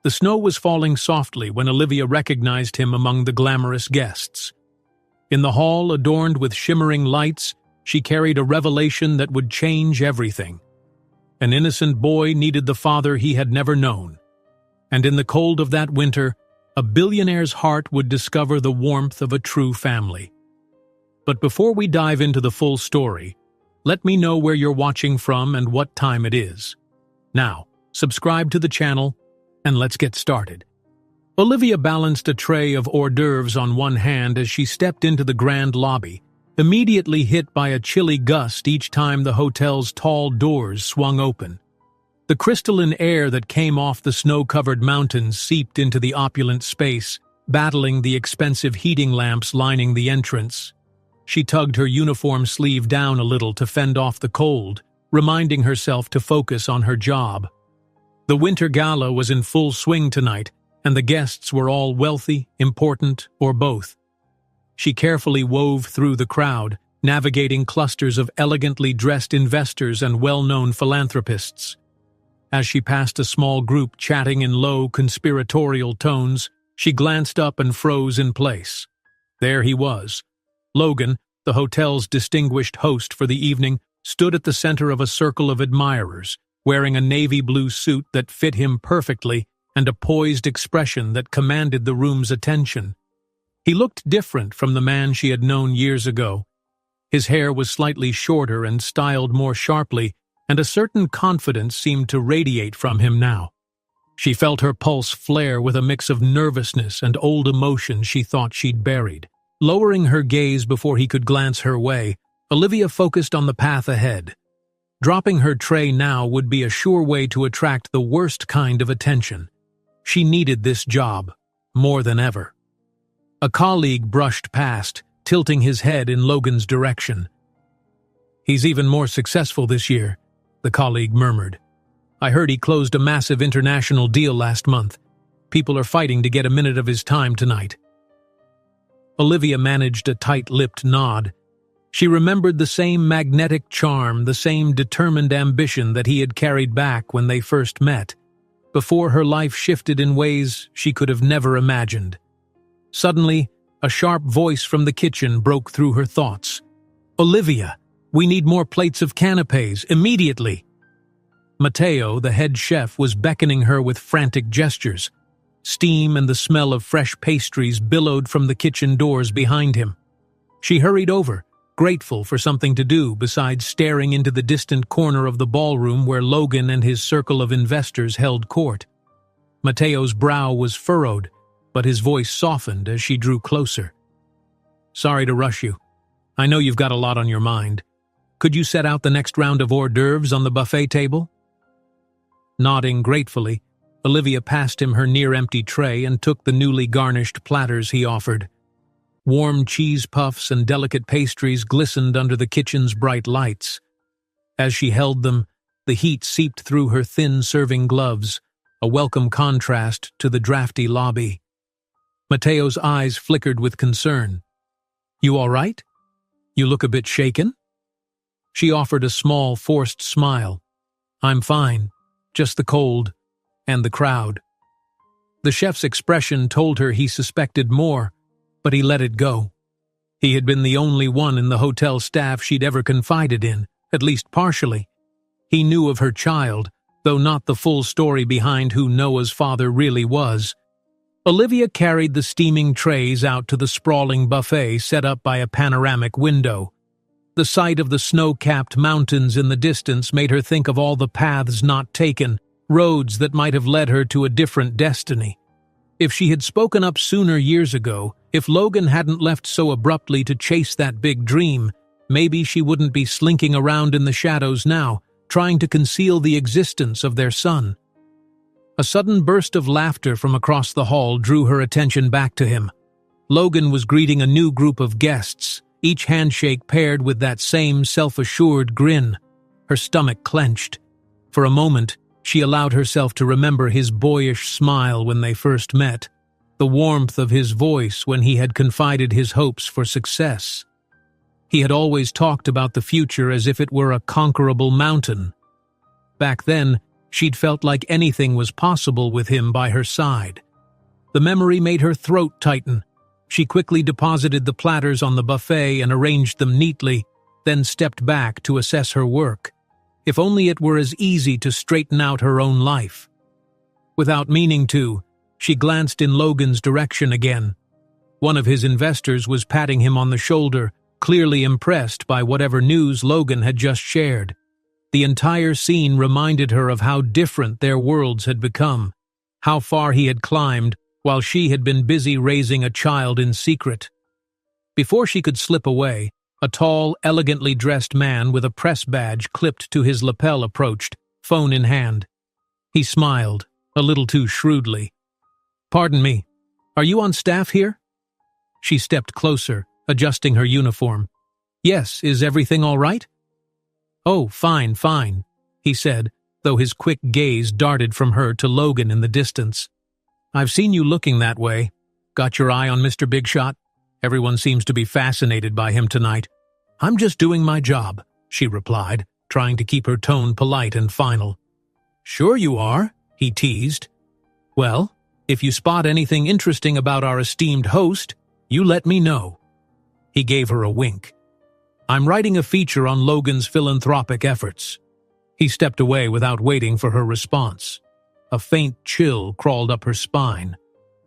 The snow was falling softly when Olivia recognized him among the glamorous guests. In the hall, adorned with shimmering lights, she carried a revelation that would change everything. An innocent boy needed the father he had never known. And in the cold of that winter, a billionaire's heart would discover the warmth of a true family. But before we dive into the full story, let me know where you're watching from and what time it is. Now, subscribe to the channel, and let's get started. Olivia balanced a tray of hors d'oeuvres on one hand as she stepped into the grand lobby, immediately hit by a chilly gust each time the hotel's tall doors swung open. The crystalline air that came off the snow-covered mountains seeped into the opulent space, battling the expensive heating lamps lining the entrance. She tugged her uniform sleeve down a little to fend off the cold, reminding herself to focus on her job. The Winter Gala was in full swing tonight, and the guests were all wealthy, important, or both. She carefully wove through the crowd, navigating clusters of elegantly dressed investors and well-known philanthropists. As she passed a small group chatting in low, conspiratorial tones, she glanced up and froze in place. There he was. Logan, the hotel's distinguished host for the evening, stood at the center of a circle of admirers, wearing a navy blue suit that fit him perfectly and a poised expression that commanded the room's attention. He looked different from the man she had known years ago. His hair was slightly shorter and styled more sharply, and a certain confidence seemed to radiate from him now. She felt her pulse flare with a mix of nervousness and old emotion she thought she'd buried. Lowering her gaze before he could glance her way, Olivia focused on the path ahead. Dropping her tray now would be a sure way to attract the worst kind of attention. She needed this job, more than ever. A colleague brushed past, tilting his head in Logan's direction. "He's even more successful this year," the colleague murmured. "I heard he closed a massive international deal last month. People are fighting to get a minute of his time tonight." Olivia managed a tight-lipped nod. She remembered the same magnetic charm, the same determined ambition that he had carried back when they first met, before her life shifted in ways she could have never imagined. Suddenly, a sharp voice from the kitchen broke through her thoughts. "Olivia, we need more plates of canapes, immediately!" Matteo, the head chef, was beckoning her with frantic gestures. Steam and the smell of fresh pastries billowed from the kitchen doors behind him. She hurried over, grateful for something to do besides staring into the distant corner of the ballroom where Logan and his circle of investors held court. Matteo's brow was furrowed, but his voice softened as she drew closer. "Sorry to rush you. I know you've got a lot on your mind. Could you set out the next round of hors d'oeuvres on the buffet table?" Nodding gratefully, Olivia passed him her near-empty tray and took the newly garnished platters he offered. Warm cheese puffs and delicate pastries glistened under the kitchen's bright lights. As she held them, the heat seeped through her thin serving gloves, a welcome contrast to the drafty lobby. Matteo's eyes flickered with concern. "You all right? You look a bit shaken?" She offered a small, forced smile. "I'm fine, just the cold, and the crowd." The chef's expression told her he suspected more, but he let it go. He had been the only one in the hotel staff she'd ever confided in, at least partially. He knew of her child, though not the full story behind who Noah's father really was. Olivia carried the steaming trays out to the sprawling buffet set up by a panoramic window. The sight of the snow-capped mountains in the distance made her think of all the paths not taken, roads that might have led her to a different destiny. If she had spoken up sooner years ago, if Logan hadn't left so abruptly to chase that big dream, maybe she wouldn't be slinking around in the shadows now, trying to conceal the existence of their son. A sudden burst of laughter from across the hall drew her attention back to him. Logan was greeting a new group of guests, each handshake paired with that same self-assured grin. Her stomach clenched. For a moment, she allowed herself to remember his boyish smile when they first met, the warmth of his voice when he had confided his hopes for success. He had always talked about the future as if it were a conquerable mountain. Back then, She'd felt like anything was possible with him by her side. The memory made her throat tighten. She quickly deposited the platters on the buffet and arranged them neatly, then stepped back to assess her work. If only it were as easy to straighten out her own life. Without meaning to, she glanced in Logan's direction again. One of his investors was patting him on the shoulder, clearly impressed by whatever news Logan had just shared. The entire scene reminded her of how different their worlds had become, how far he had climbed while she had been busy raising a child in secret. Before she could slip away, a tall, elegantly dressed man with a press badge clipped to his lapel approached, phone in hand. He smiled, a little too shrewdly. "Pardon me, are you on staff here?" She stepped closer, adjusting her uniform. "Yes, is everything all right?" "Oh, fine, fine," he said, though his quick gaze darted from her to Logan in the distance. "I've seen you looking that way. Got your eye on Mr. Big Shot? Everyone seems to be fascinated by him tonight." "I'm just doing my job," she replied, trying to keep her tone polite and final. "Sure you are," he teased. "Well, if you spot anything interesting about our esteemed host, you let me know." He gave her a wink. "I'm writing a feature on Logan's philanthropic efforts." He stepped away without waiting for her response. A faint chill crawled up her spine.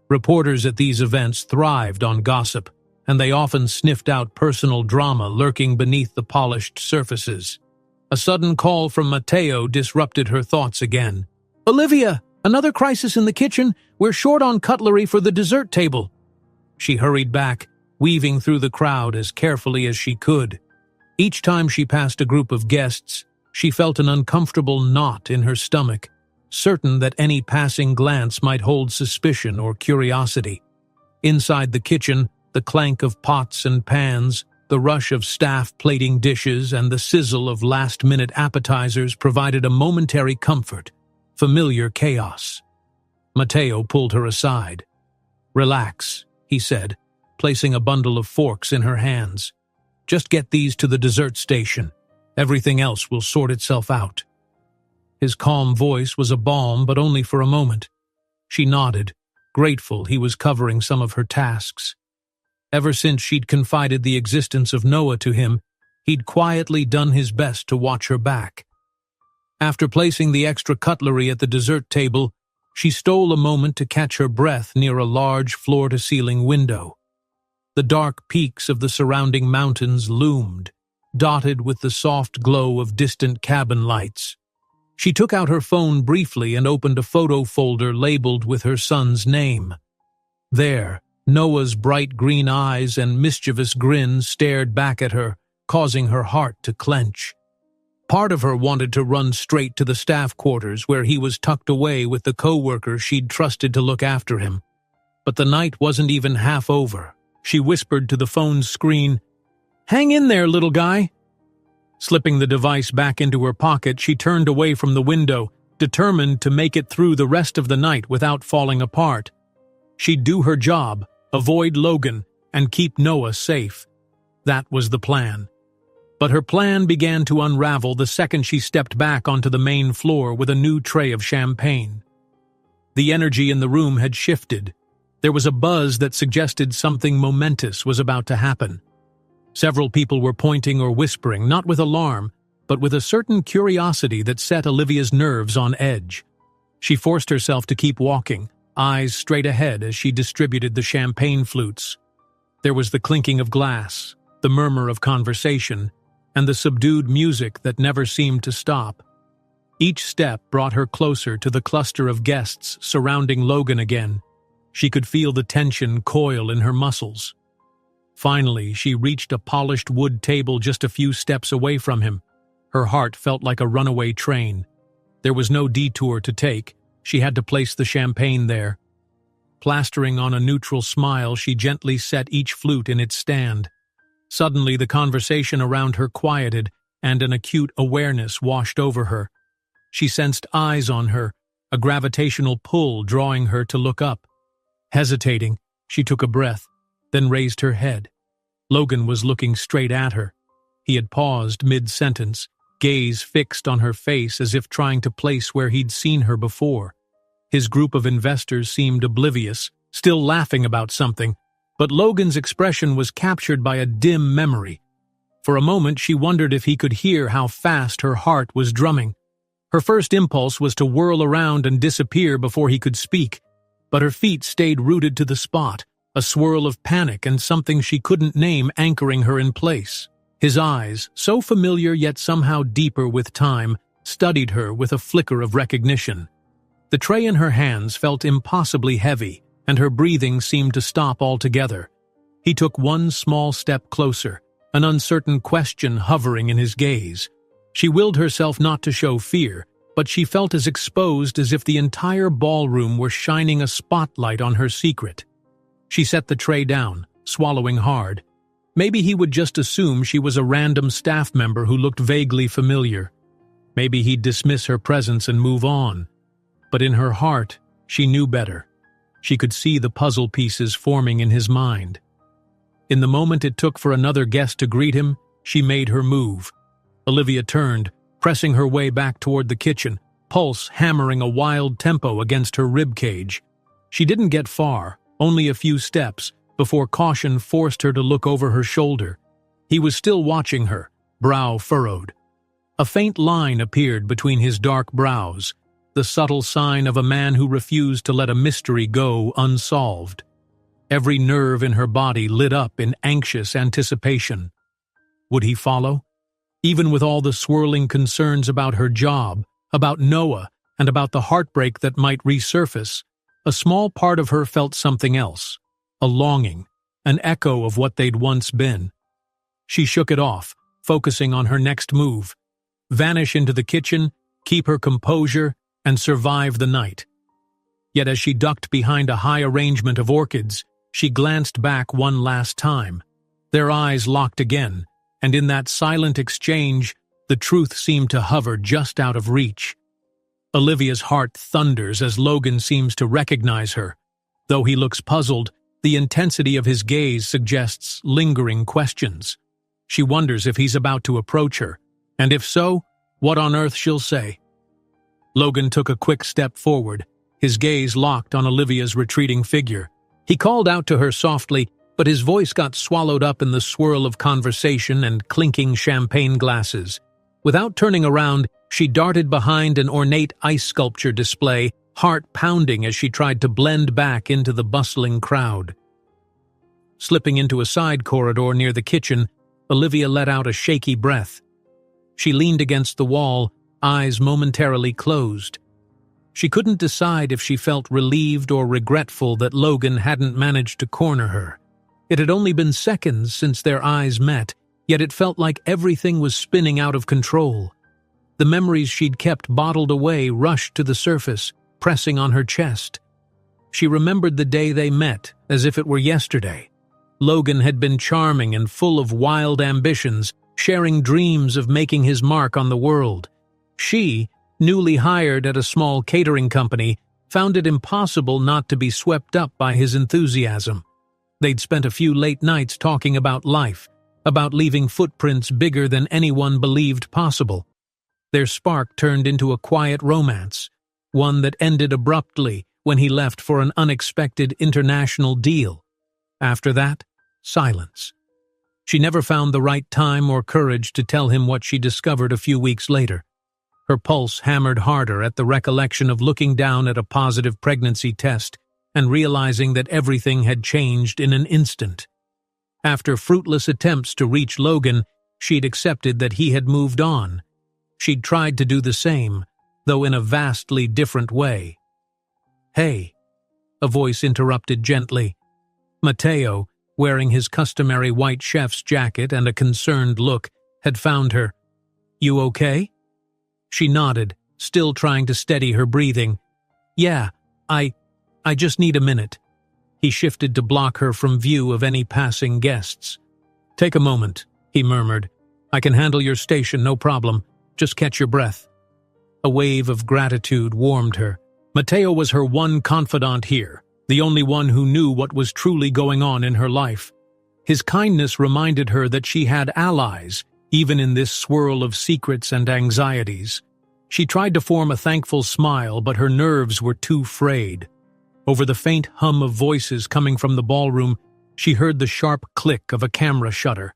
Reporters at these events thrived on gossip, and they often sniffed out personal drama lurking beneath the polished surfaces. A sudden call from Mateo disrupted her thoughts again. "Olivia, another crisis in the kitchen. We're short on cutlery for the dessert table." She hurried back, weaving through the crowd as carefully as she could. Each time she passed a group of guests, she felt an uncomfortable knot in her stomach, certain that any passing glance might hold suspicion or curiosity. Inside the kitchen, the clank of pots and pans, the rush of staff plating dishes, and the sizzle of last-minute appetizers provided a momentary comfort, familiar chaos. Mateo pulled her aside. "Relax," he said, placing a bundle of forks in her hands. "Just get these to the dessert station. Everything else will sort itself out." His calm voice was a balm, but only for a moment. She nodded, grateful he was covering some of her tasks. Ever since she'd confided the existence of Noah to him, he'd quietly done his best to watch her back. After placing the extra cutlery at the dessert table, she stole a moment to catch her breath near a large floor-to-ceiling window. The dark peaks of the surrounding mountains loomed, dotted with the soft glow of distant cabin lights. She took out her phone briefly and opened a photo folder labeled with her son's name. There, Noah's bright green eyes and mischievous grin stared back at her, causing her heart to clench. Part of her wanted to run straight to the staff quarters where he was tucked away with the co-worker she'd trusted to look after him. But the night wasn't even half over. She whispered to the phone's screen, "Hang in there, little guy." Slipping the device back into her pocket, she turned away from the window, determined to make it through the rest of the night without falling apart. She'd do her job, avoid Logan, and keep Noah safe. That was the plan. But her plan began to unravel the second she stepped back onto the main floor with a new tray of champagne. The energy in the room had shifted. There was a buzz that suggested something momentous was about to happen. Several people were pointing or whispering, not with alarm, but with a certain curiosity that set Olivia's nerves on edge. She forced herself to keep walking, eyes straight ahead as she distributed the champagne flutes. There was the clinking of glass, the murmur of conversation, and the subdued music that never seemed to stop. Each step brought her closer to the cluster of guests surrounding Logan again. She could feel the tension coil in her muscles. Finally, she reached a polished wood table just a few steps away from him. Her heart felt like a runaway train. There was no detour to take. She had to place the champagne there. Plastering on a neutral smile, she gently set each flute in its stand. Suddenly, the conversation around her quieted, and an acute awareness washed over her. She sensed eyes on her, a gravitational pull drawing her to look up. Hesitating, she took a breath, then raised her head. Logan was looking straight at her. He had paused mid-sentence, gaze fixed on her face as if trying to place where he'd seen her before. His group of investors seemed oblivious, still laughing about something, but Logan's expression was captured by a dim memory. For a moment she wondered if he could hear how fast her heart was drumming. Her first impulse was to whirl around and disappear before he could speak, but her feet stayed rooted to the spot, a swirl of panic and something she couldn't name anchoring her in place. His eyes, so familiar yet somehow deeper with time, studied her with a flicker of recognition. The tray in her hands felt impossibly heavy, and her breathing seemed to stop altogether. He took one small step closer, an uncertain question hovering in his gaze. She willed herself not to show fear, but she felt as exposed as if the entire ballroom were shining a spotlight on her secret. She set the tray down, swallowing hard. Maybe he would just assume she was a random staff member who looked vaguely familiar. Maybe he'd dismiss her presence and move on. But in her heart, she knew better. She could see the puzzle pieces forming in his mind. In the moment it took for another guest to greet him, she made her move. Olivia turned, pressing her way back toward the kitchen, pulse hammering a wild tempo against her ribcage. She didn't get far, only a few steps, before caution forced her to look over her shoulder. He was still watching her, brow furrowed. A faint line appeared between his dark brows, the subtle sign of a man who refused to let a mystery go unsolved. Every nerve in her body lit up in anxious anticipation. Would he follow? Even with all the swirling concerns about her job, about Noah, and about the heartbreak that might resurface, a small part of her felt something else, a longing, an echo of what they'd once been. She shook it off, focusing on her next move, vanish into the kitchen, keep her composure, and survive the night. Yet as she ducked behind a high arrangement of orchids, she glanced back one last time. Their eyes locked again, and in that silent exchange, the truth seemed to hover just out of reach. Olivia's heart thunders as Logan seems to recognize her. Though he looks puzzled, the intensity of his gaze suggests lingering questions. She wonders if he's about to approach her, and if so, what on earth she'll say. Logan took a quick step forward, his gaze locked on Olivia's retreating figure. He called out to her softly, but his voice got swallowed up in the swirl of conversation and clinking champagne glasses. Without turning around, she darted behind an ornate ice sculpture display, heart pounding as she tried to blend back into the bustling crowd. Slipping into a side corridor near the kitchen, Olivia let out a shaky breath. She leaned against the wall, eyes momentarily closed. She couldn't decide if she felt relieved or regretful that Logan hadn't managed to corner her. It had only been seconds since their eyes met, yet it felt like everything was spinning out of control. The memories she'd kept bottled away rushed to the surface, pressing on her chest. She remembered the day they met as if it were yesterday. Logan had been charming and full of wild ambitions, sharing dreams of making his mark on the world. She, newly hired at a small catering company, found it impossible not to be swept up by his enthusiasm. They'd spent a few late nights talking about life, about leaving footprints bigger than anyone believed possible. Their spark turned into a quiet romance, one that ended abruptly when he left for an unexpected international deal. After that, silence. She never found the right time or courage to tell him what she discovered a few weeks later. Her pulse hammered harder at the recollection of looking down at a positive pregnancy test and realizing that everything had changed in an instant. After fruitless attempts to reach Logan, she'd accepted that he had moved on. She'd tried to do the same, though in a vastly different way. "Hey," a voice interrupted gently. Matteo, wearing his customary white chef's jacket and a concerned look, had found her. "You okay?" She nodded, still trying to steady her breathing. "Yeah, I just need a minute." He shifted to block her from view of any passing guests. "Take a moment," he murmured. "I can handle your station, no problem. Just catch your breath." A wave of gratitude warmed her. Matteo was her one confidant here, the only one who knew what was truly going on in her life. His kindness reminded her that she had allies, even in this swirl of secrets and anxieties. She tried to form a thankful smile, but her nerves were too frayed. Over the faint hum of voices coming from the ballroom, she heard the sharp click of a camera shutter.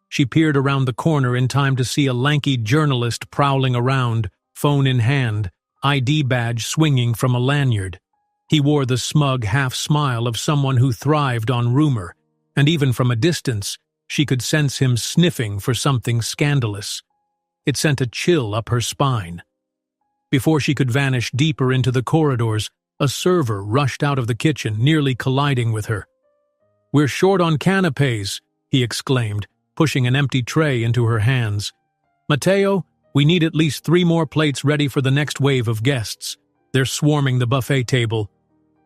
She peered around the corner in time to see a lanky journalist prowling around, phone in hand, ID badge swinging from a lanyard. He wore the smug half-smile of someone who thrived on rumor, and even from a distance, she could sense him sniffing for something scandalous. It sent a chill up her spine. Before she could vanish deeper into the corridors, a server rushed out of the kitchen, nearly colliding with her. "We're short on canapes," he exclaimed, pushing an empty tray into her hands. "Matteo, we need at least 3 more plates ready for the next wave of guests. They're swarming the buffet table."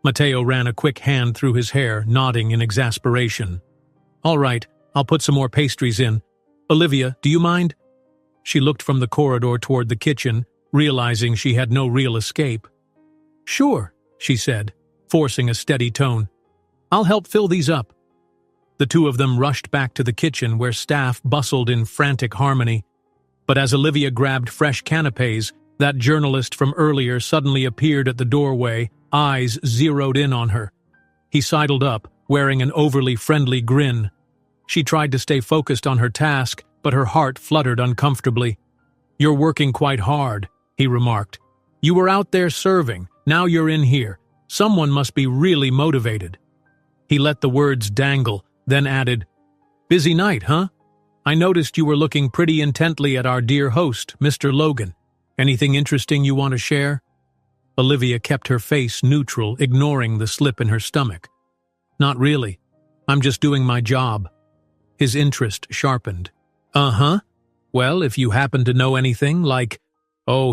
Matteo ran a quick hand through his hair, nodding in exasperation. "All right, I'll put some more pastries in. Olivia, do you mind?" She looked from the corridor toward the kitchen, realizing she had no real escape. "Sure," she said, forcing a steady tone. "I'll help fill these up." The two of them rushed back to the kitchen where staff bustled in frantic harmony. But as Olivia grabbed fresh canapes, that journalist from earlier suddenly appeared at the doorway, eyes zeroed in on her. He sidled up, wearing an overly friendly grin. She tried to stay focused on her task, but her heart fluttered uncomfortably. "You're working quite hard," he remarked. "You were out there serving, now you're in here. Someone must be really motivated." He let the words dangle, then added, "Busy night, huh? I noticed you were looking pretty intently at our dear host, Mr. Logan. Anything interesting you want to share?" Olivia kept her face neutral, ignoring the slip in her stomach. "Not really. I'm just doing my job." His interest sharpened. "Uh-huh. Well, if you happen to know anything, like,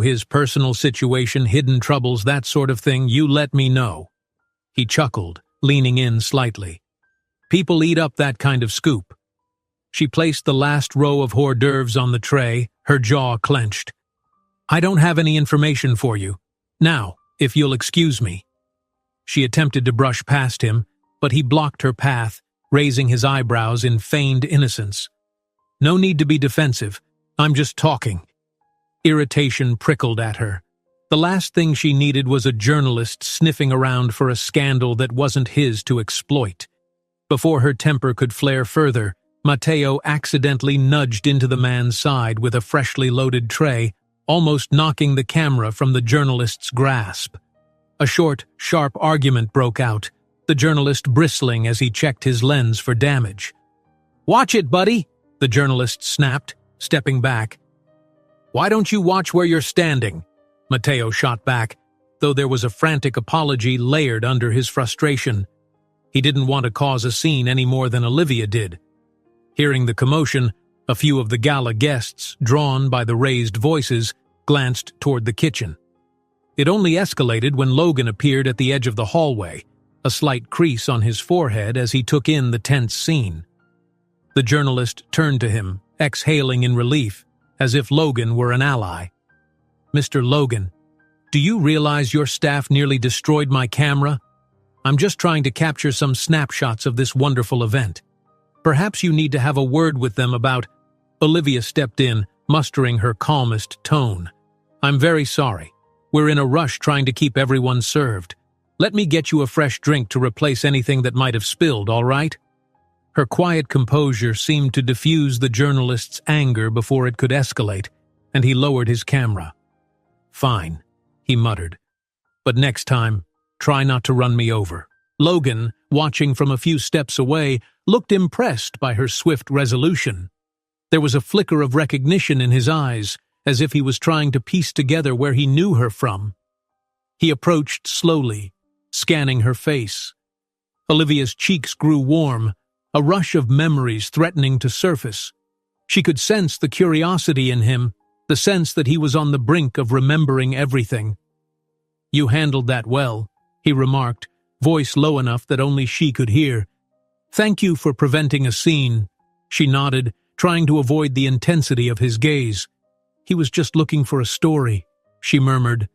his personal situation, hidden troubles, that sort of thing, you let me know." He chuckled, leaning in slightly. "People eat up that kind of scoop." She placed the last row of hors d'oeuvres on the tray, her jaw clenched. "I don't have any information for you. Now, if you'll excuse me." She attempted to brush past him, but he blocked her path, raising his eyebrows in feigned innocence. "No need to be defensive. I'm just talking." Irritation prickled at her. The last thing she needed was a journalist sniffing around for a scandal that wasn't his to exploit. Before her temper could flare further, Matteo accidentally nudged into the man's side with a freshly loaded tray, almost knocking the camera from the journalist's grasp. A short, sharp argument broke out, the journalist bristling as he checked his lens for damage. "Watch it, buddy," the journalist snapped, stepping back. "Why don't you watch where you're standing?" Matteo shot back, though there was a frantic apology layered under his frustration. He didn't want to cause a scene any more than Olivia did. Hearing the commotion, a few of the gala guests, drawn by the raised voices, glanced toward the kitchen. It only escalated when Logan appeared at the edge of the hallway, a slight crease on his forehead as he took in the tense scene. The journalist turned to him, exhaling in relief, as if Logan were an ally. "Mr. Logan, do you realize your staff nearly destroyed my camera? I'm just trying to capture some snapshots of this wonderful event. Perhaps you need to have a word with them about—" Olivia stepped in, mustering her calmest tone. "I'm very sorry. We're in a rush trying to keep everyone served. Let me get you a fresh drink to replace anything that might have spilled, all right?" Her quiet composure seemed to diffuse the journalist's anger before it could escalate, and he lowered his camera. "Fine," he muttered. "But next time, try not to run me over." Logan, watching from a few steps away, looked impressed by her swift resolution. There was a flicker of recognition in his eyes, as if he was trying to piece together where he knew her from. He approached slowly, scanning her face. Olivia's cheeks grew warm, a rush of memories threatening to surface. She could sense the curiosity in him, the sense that he was on the brink of remembering everything. "You handled that well," he remarked, voice low enough that only she could hear. "Thank you for preventing a scene." She nodded, trying to avoid the intensity of his gaze. "He was just looking for a story," she murmured.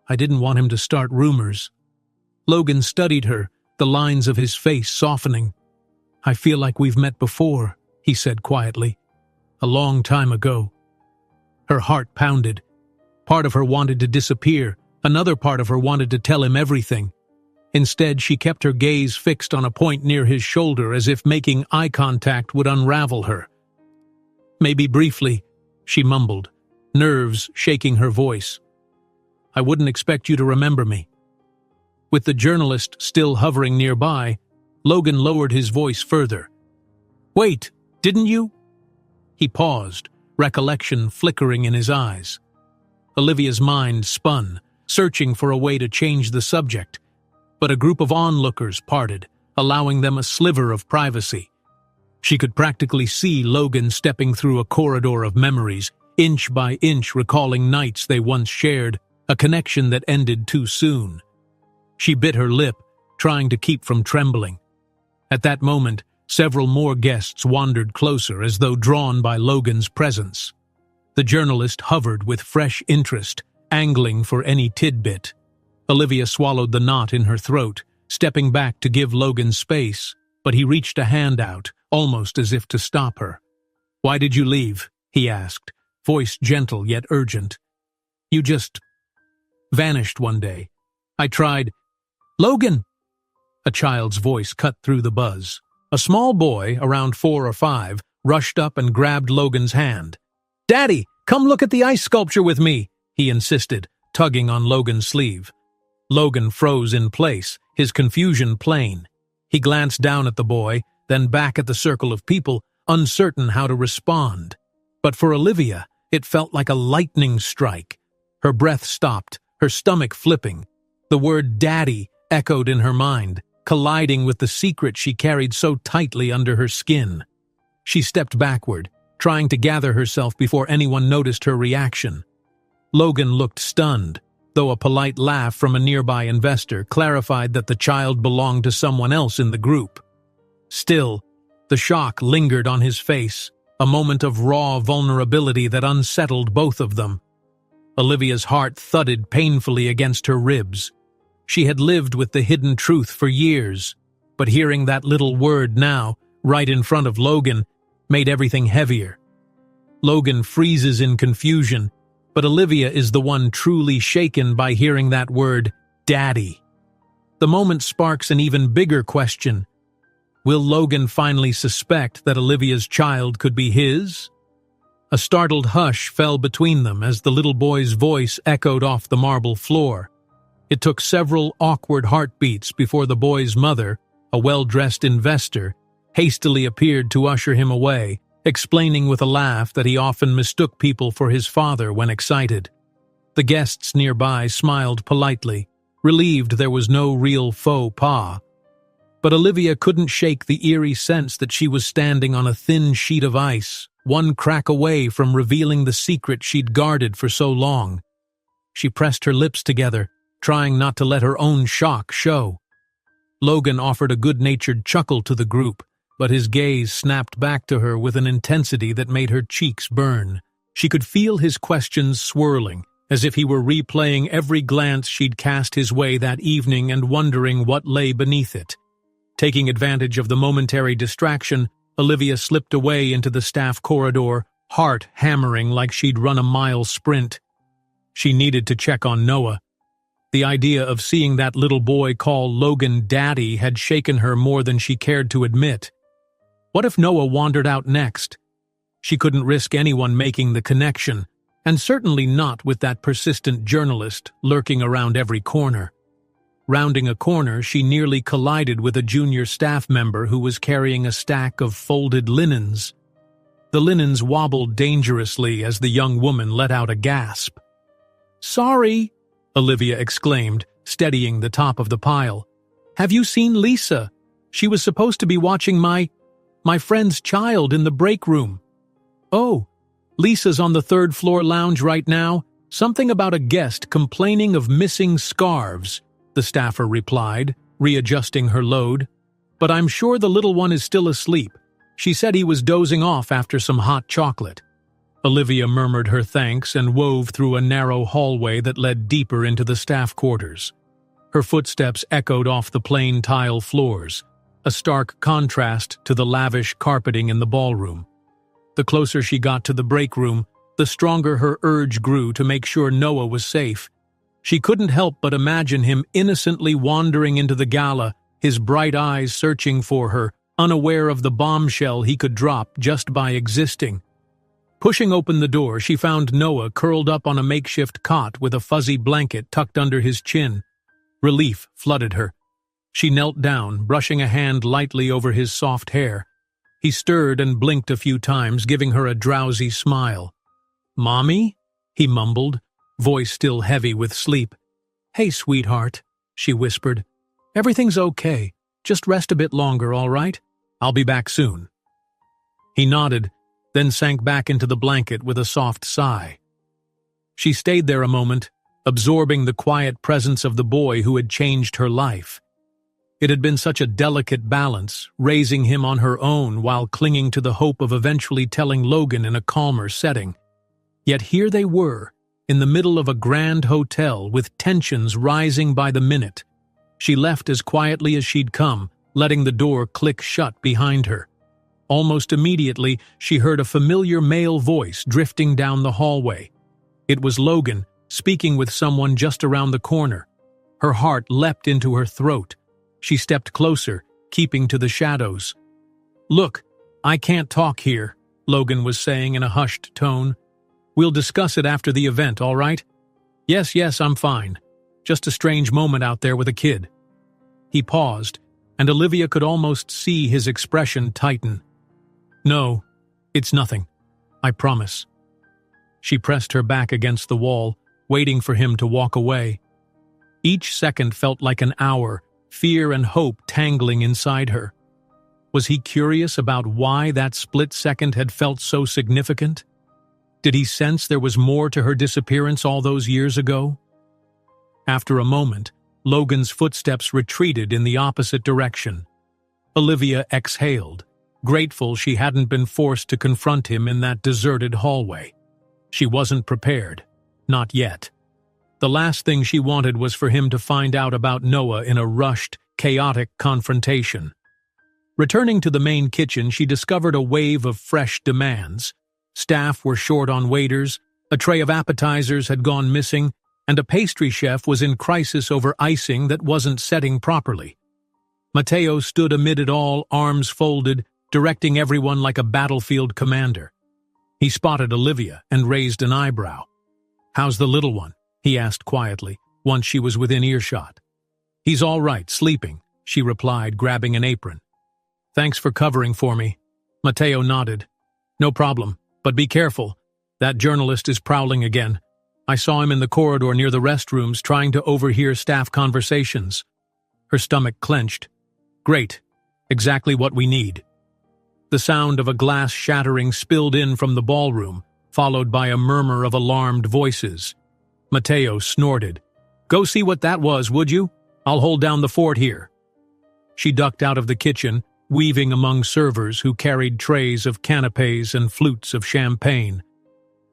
"I didn't want him to start rumors." Logan studied her, the lines of his face softening. "I feel like we've met before," he said quietly. A long time ago. Her heart pounded. Part of her wanted to disappear. Another part of her wanted to tell him everything. Instead, she kept her gaze fixed on a point near his shoulder as if making eye contact would unravel her. Maybe briefly, she mumbled, nerves shaking her voice. I wouldn't expect you to remember me. With the journalist still hovering nearby, Logan lowered his voice further. Wait, didn't you? He paused, recollection flickering in his eyes. Olivia's mind spun, searching for a way to change the subject, but a group of onlookers parted, allowing them a sliver of privacy. She could practically see Logan stepping through a corridor of memories, inch by inch recalling nights they once shared, a connection that ended too soon. She bit her lip, trying to keep from trembling. At that moment, several more guests wandered closer as though drawn by Logan's presence. The journalist hovered with fresh interest, angling for any tidbit. Olivia swallowed the knot in her throat, stepping back to give Logan space, but he reached a hand out, almost as if to stop her. Why did you leave? He asked, voice gentle yet urgent. You just vanished one day. I tried. Logan! A child's voice cut through the buzz. A small boy, around 4 or 5, rushed up and grabbed Logan's hand. Daddy, come look at the ice sculpture with me, he insisted, tugging on Logan's sleeve. Logan froze in place, his confusion plain. He glanced down at the boy, then back at the circle of people, uncertain how to respond. But for Olivia, it felt like a lightning strike. Her breath stopped, her stomach flipping. The word daddy echoed in her mind, colliding with the secret she carried so tightly under her skin. She stepped backward, trying to gather herself before anyone noticed her reaction. Logan looked stunned, though a polite laugh from a nearby investor clarified that the child belonged to someone else in the group. Still, the shock lingered on his face, a moment of raw vulnerability that unsettled both of them. Olivia's heart thudded painfully against her ribs. She had lived with the hidden truth for years, but hearing that little word now, right in front of Logan, made everything heavier. Logan freezes in confusion, but Olivia is the one truly shaken by hearing that word, Daddy. The moment sparks an even bigger question. Will Logan finally suspect that Olivia's child could be his? A startled hush fell between them as the little boy's voice echoed off the marble floor. It took several awkward heartbeats before the boy's mother, a well-dressed investor, hastily appeared to usher him away, explaining with a laugh that he often mistook people for his father when excited. The guests nearby smiled politely, relieved there was no real faux pas. But Olivia couldn't shake the eerie sense that she was standing on a thin sheet of ice, one crack away from revealing the secret she'd guarded for so long. She pressed her lips together, trying not to let her own shock show. Logan offered a good-natured chuckle to the group, but his gaze snapped back to her with an intensity that made her cheeks burn. She could feel his questions swirling, as if he were replaying every glance she'd cast his way that evening and wondering what lay beneath it. Taking advantage of the momentary distraction, Olivia slipped away into the staff corridor, heart hammering like she'd run a mile sprint. She needed to check on Noah. The idea of seeing that little boy call Logan Daddy had shaken her more than she cared to admit. What if Noah wandered out next? She couldn't risk anyone making the connection, and certainly not with that persistent journalist lurking around every corner. Rounding a corner, she nearly collided with a junior staff member who was carrying a stack of folded linens. The linens wobbled dangerously as the young woman let out a gasp. "Sorry," Olivia exclaimed, steadying the top of the pile. "Have you seen Lisa? She was supposed to be watching my friend's child in the break room." "Oh, Lisa's on the third-floor lounge right now. Something about a guest complaining of missing scarves," the staffer replied, readjusting her load. "But I'm sure the little one is still asleep. She said he was dozing off after some hot chocolate." Olivia murmured her thanks and wove through a narrow hallway that led deeper into the staff quarters. Her footsteps echoed off the plain tile floors, a stark contrast to the lavish carpeting in the ballroom. The closer she got to the break room, the stronger her urge grew to make sure Noah was safe. She couldn't help but imagine him innocently wandering into the gala, his bright eyes searching for her, unaware of the bombshell he could drop just by existing. Pushing open the door, she found Noah curled up on a makeshift cot with a fuzzy blanket tucked under his chin. Relief flooded her. She knelt down, brushing a hand lightly over his soft hair. He stirred and blinked a few times, giving her a drowsy smile. "Mommy?" he mumbled, voice still heavy with sleep. "Hey, sweetheart," she whispered. "Everything's okay. Just rest a bit longer, all right? I'll be back soon." He nodded, then sank back into the blanket with a soft sigh. She stayed there a moment, absorbing the quiet presence of the boy who had changed her life. It had been such a delicate balance, raising him on her own while clinging to the hope of eventually telling Logan in a calmer setting. Yet here they were, in the middle of a grand hotel with tensions rising by the minute. She left as quietly as she'd come, letting the door click shut behind her. Almost immediately, she heard a familiar male voice drifting down the hallway. It was Logan, speaking with someone just around the corner. Her heart leapt into her throat. She stepped closer, keeping to the shadows. "Look, I can't talk here," Logan was saying in a hushed tone. "We'll discuss it after the event, all right?" Yes, I'm fine. Just a strange moment out there with a kid." He paused, and Olivia could almost see his expression tighten. "No, it's nothing. I promise." She pressed her back against the wall, waiting for him to walk away. Each second felt like an hour, fear and hope tangling inside her. Was he curious about why that split second had felt so significant? Did he sense there was more to her disappearance all those years ago? After a moment, Logan's footsteps retreated in the opposite direction. Olivia exhaled, grateful she hadn't been forced to confront him in that deserted hallway. She wasn't prepared. Not yet. The last thing she wanted was for him to find out about Noah in a rushed, chaotic confrontation. Returning to the main kitchen, she discovered a wave of fresh demands. Staff were short on waiters, a tray of appetizers had gone missing, and a pastry chef was in crisis over icing that wasn't setting properly. Mateo stood amid it all, arms folded, directing everyone like a battlefield commander. He spotted Olivia and raised an eyebrow. "How's the little one?" he asked quietly, once she was within earshot. "He's all right, sleeping," she replied, grabbing an apron. "Thanks for covering for me." Mateo nodded. "No problem, but be careful. That journalist is prowling again. I saw him in the corridor near the restrooms trying to overhear staff conversations." Her stomach clenched. "Great. Exactly what we need." The sound of a glass shattering spilled in from the ballroom, followed by a murmur of alarmed voices. Mateo snorted. "Go see what that was, would you? I'll hold down the fort here." She ducked out of the kitchen, weaving among servers who carried trays of canapés and flutes of champagne.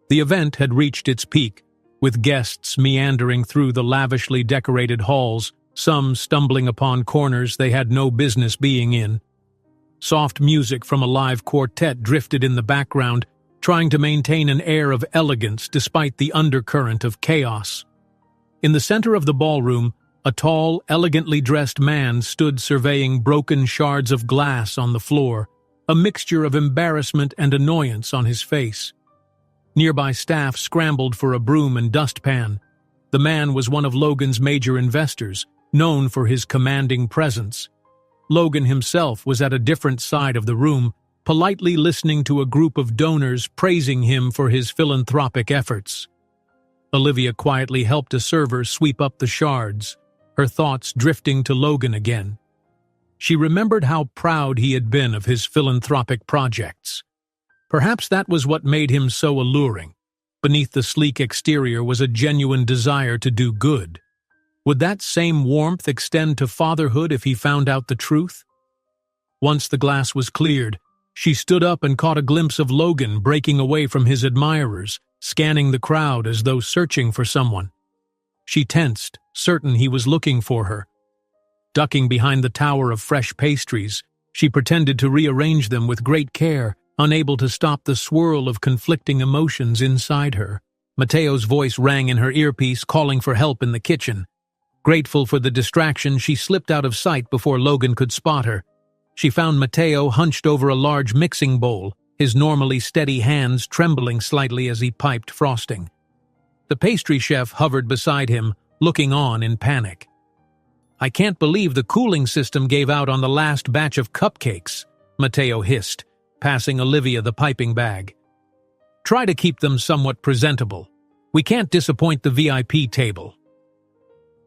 The event had reached its peak, with guests meandering through the lavishly decorated halls, some stumbling upon corners they had no business being in. Soft music from a live quartet drifted in the background, trying to maintain an air of elegance despite the undercurrent of chaos. In the center of the ballroom, a tall, elegantly dressed man stood surveying broken shards of glass on the floor, a mixture of embarrassment and annoyance on his face. Nearby staff scrambled for a broom and dustpan. The man was one of Logan's major investors, known for his commanding presence. Logan himself was at a different side of the room, politely listening to a group of donors praising him for his philanthropic efforts. Olivia quietly helped a server sweep up the shards, her thoughts drifting to Logan again. She remembered how proud he had been of his philanthropic projects. Perhaps that was what made him so alluring. Beneath the sleek exterior was a genuine desire to do good. Would that same warmth extend to fatherhood if he found out the truth? Once the glass was cleared, she stood up and caught a glimpse of Logan breaking away from his admirers, scanning the crowd as though searching for someone. She tensed, certain he was looking for her. Ducking behind the tower of fresh pastries, she pretended to rearrange them with great care, unable to stop the swirl of conflicting emotions inside her. Mateo's voice rang in her earpiece, calling for help in the kitchen. Grateful for the distraction, she slipped out of sight before Logan could spot her. She found Mateo hunched over a large mixing bowl, his normally steady hands trembling slightly as he piped frosting. The pastry chef hovered beside him, looking on in panic. "I can't believe the cooling system gave out on the last batch of cupcakes," Mateo hissed, passing Olivia the piping bag. "Try to keep them somewhat presentable. We can't disappoint the VIP table."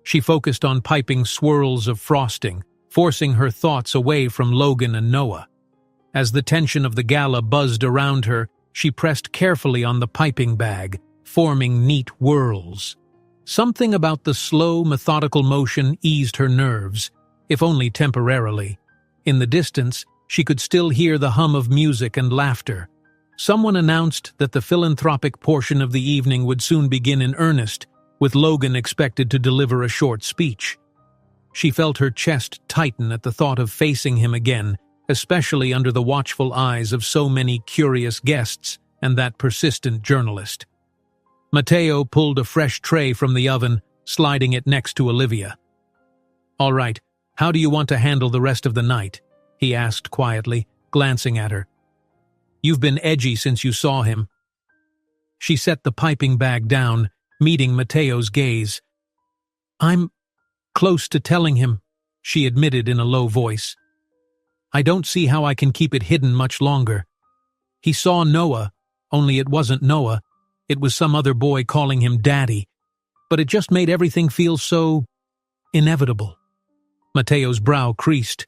She focused on piping swirls of frosting, forcing her thoughts away from Logan and Noah. As the tension of the gala buzzed around her, she pressed carefully on the piping bag, forming neat whirls. Something about the slow, methodical motion eased her nerves, if only temporarily. In the distance, she could still hear the hum of music and laughter. Someone announced that the philanthropic portion of the evening would soon begin in earnest, with Logan expected to deliver a short speech. She felt her chest tighten at the thought of facing him again, especially under the watchful eyes of so many curious guests and that persistent journalist. Mateo pulled a fresh tray from the oven, sliding it next to Olivia. "All right, how do you want to handle the rest of the night?" he asked quietly, glancing at her. "You've been edgy since you saw him." She set the piping bag down, meeting Mateo's gaze. "I'm close to telling him," she admitted in a low voice. "I don't see how I can keep it hidden much longer. He saw Noah, only it wasn't Noah. It was some other boy calling him Daddy. But it just made everything feel so inevitable." Mateo's brow creased.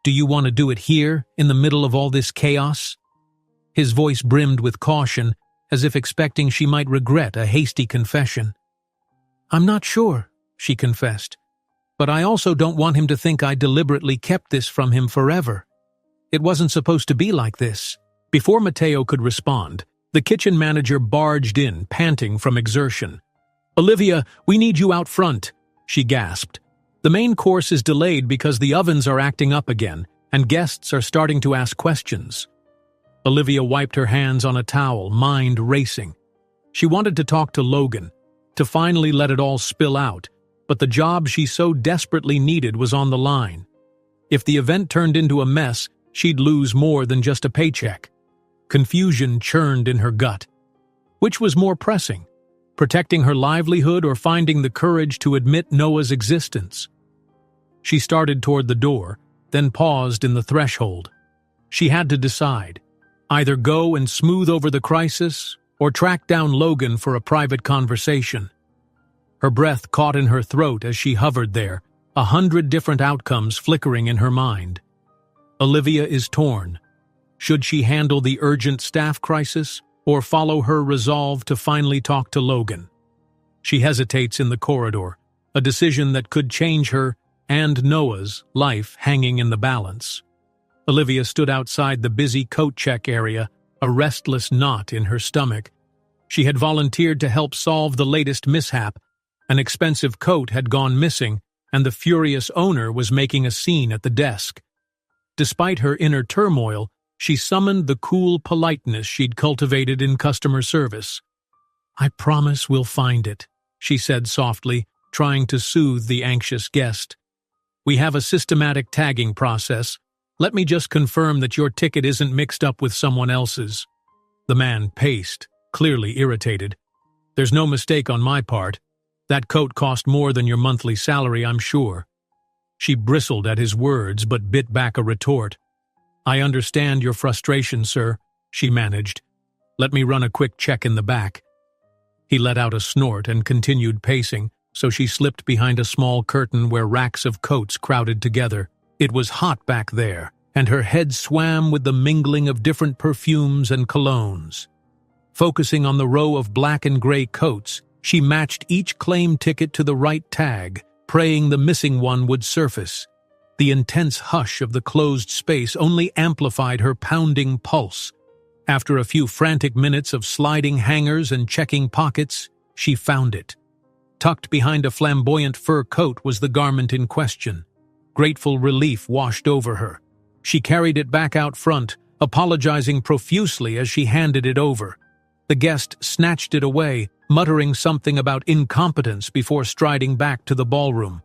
"Do you want to do it here, in the middle of all this chaos?" His voice brimmed with caution, as if expecting she might regret a hasty confession. "I'm not sure," she confessed. "But I also don't want him to think I deliberately kept this from him forever. It wasn't supposed to be like this." Before Mateo could respond, the kitchen manager barged in, panting from exertion. "Olivia, we need you out front," she gasped. "The main course is delayed because the ovens are acting up again, and guests are starting to ask questions." Olivia wiped her hands on a towel, mind racing. She wanted to talk to Logan, to finally let it all spill out, but the job she so desperately needed was on the line. If the event turned into a mess, she'd lose more than just a paycheck. Confusion churned in her gut. Which was more pressing, protecting her livelihood or finding the courage to admit Noah's existence? She started toward the door, then paused in the threshold. She had to decide. Either go and smooth over the crisis, or track down Logan for a private conversation. Her breath caught in her throat as she hovered there, 100 different outcomes flickering in her mind. Olivia is torn. Should she handle the urgent staff crisis, or follow her resolve to finally talk to Logan? She hesitates in the corridor, a decision that could change her and Noah's life hanging in the balance. Olivia stood outside the busy coat check area, a restless knot in her stomach. She had volunteered to help solve the latest mishap. An expensive coat had gone missing, and the furious owner was making a scene at the desk. Despite her inner turmoil, she summoned the cool politeness she'd cultivated in customer service. "I promise we'll find it," she said softly, trying to soothe the anxious guest. "We have a systematic tagging process. Let me just confirm that your ticket isn't mixed up with someone else's." The man paced, clearly irritated. "There's no mistake on my part. That coat cost more than your monthly salary, I'm sure." She bristled at his words but bit back a retort. "I understand your frustration, sir," she managed. "Let me run a quick check in the back." He let out a snort and continued pacing, so she slipped behind a small curtain where racks of coats crowded together. It was hot back there, and her head swam with the mingling of different perfumes and colognes. Focusing on the row of black and gray coats, she matched each claim ticket to the right tag, praying the missing one would surface. The intense hush of the closed space only amplified her pounding pulse. After a few frantic minutes of sliding hangers and checking pockets, she found it. Tucked behind a flamboyant fur coat was the garment in question. Grateful relief washed over her. She carried it back out front, apologizing profusely as she handed it over. The guest snatched it away, muttering something about incompetence before striding back to the ballroom.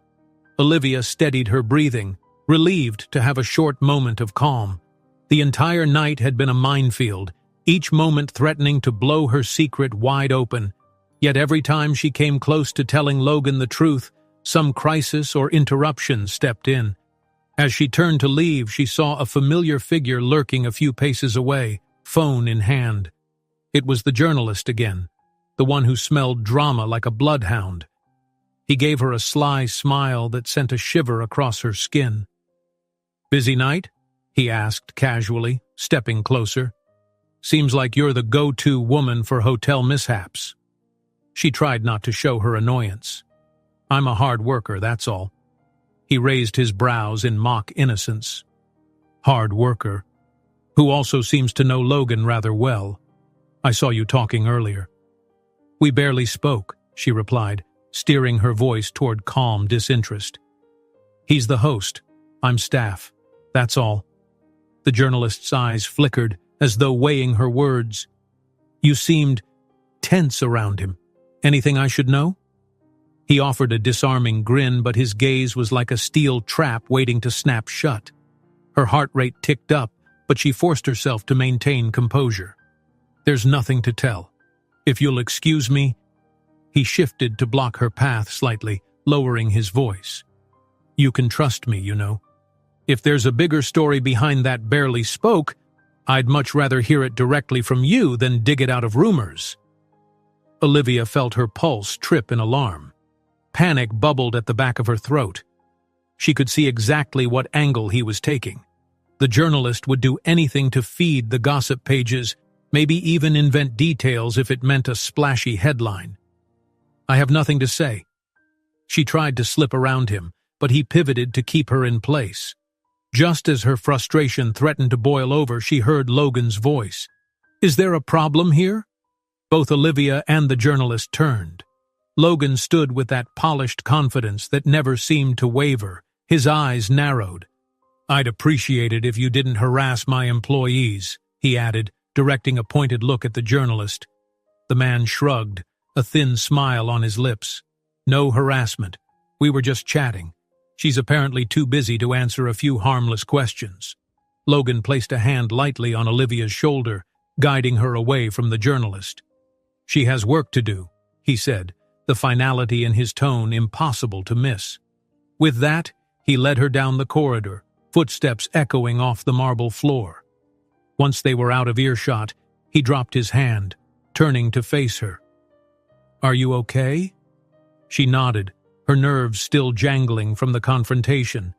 Olivia steadied her breathing, relieved to have a short moment of calm. The entire night had been a minefield, each moment threatening to blow her secret wide open. Yet every time she came close to telling Logan the truth, some crisis or interruption stepped in. As she turned to leave, she saw a familiar figure lurking a few paces away, phone in hand. It was the journalist again, the one who smelled drama like a bloodhound. He gave her a sly smile that sent a shiver across her skin. "Busy night?" he asked casually, stepping closer. "Seems like you're the go-to woman for hotel mishaps." She tried not to show her annoyance. "I'm a hard worker, that's all." He raised his brows in mock innocence. "Hard worker? Who also seems to know Logan rather well. I saw you talking earlier." "We barely spoke," she replied, steering her voice toward calm disinterest. "He's the host. I'm staff. That's all." The journalist's eyes flickered, as though weighing her words. "You seemed tense around him. Anything I should know?" He offered a disarming grin, but his gaze was like a steel trap waiting to snap shut. Her heart rate ticked up, but she forced herself to maintain composure. "There's nothing to tell. If you'll excuse me." He shifted to block her path slightly, lowering his voice. "You can trust me, you know. If there's a bigger story behind that barely spoke, I'd much rather hear it directly from you than dig it out of rumors." Olivia felt her pulse trip in alarm. Panic bubbled at the back of her throat. She could see exactly what angle he was taking. The journalist would do anything to feed the gossip pages, maybe even invent details if it meant a splashy headline. "I have nothing to say." She tried to slip around him, but he pivoted to keep her in place. Just as her frustration threatened to boil over, she heard Logan's voice. "Is there a problem here?" Both Olivia and the journalist turned. Logan stood with that polished confidence that never seemed to waver, his eyes narrowed. "I'd appreciate it if you didn't harass my employees," he added, directing a pointed look at the journalist. The man shrugged, a thin smile on his lips. "No harassment. We were just chatting. She's apparently too busy to answer a few harmless questions." Logan placed a hand lightly on Olivia's shoulder, guiding her away from the journalist. "She has work to do," he said, the finality in his tone impossible to miss. With that, he led her down the corridor, footsteps echoing off the marble floor. Once they were out of earshot, he dropped his hand, turning to face her. "Are you okay?" She nodded, her nerves still jangling from the confrontation.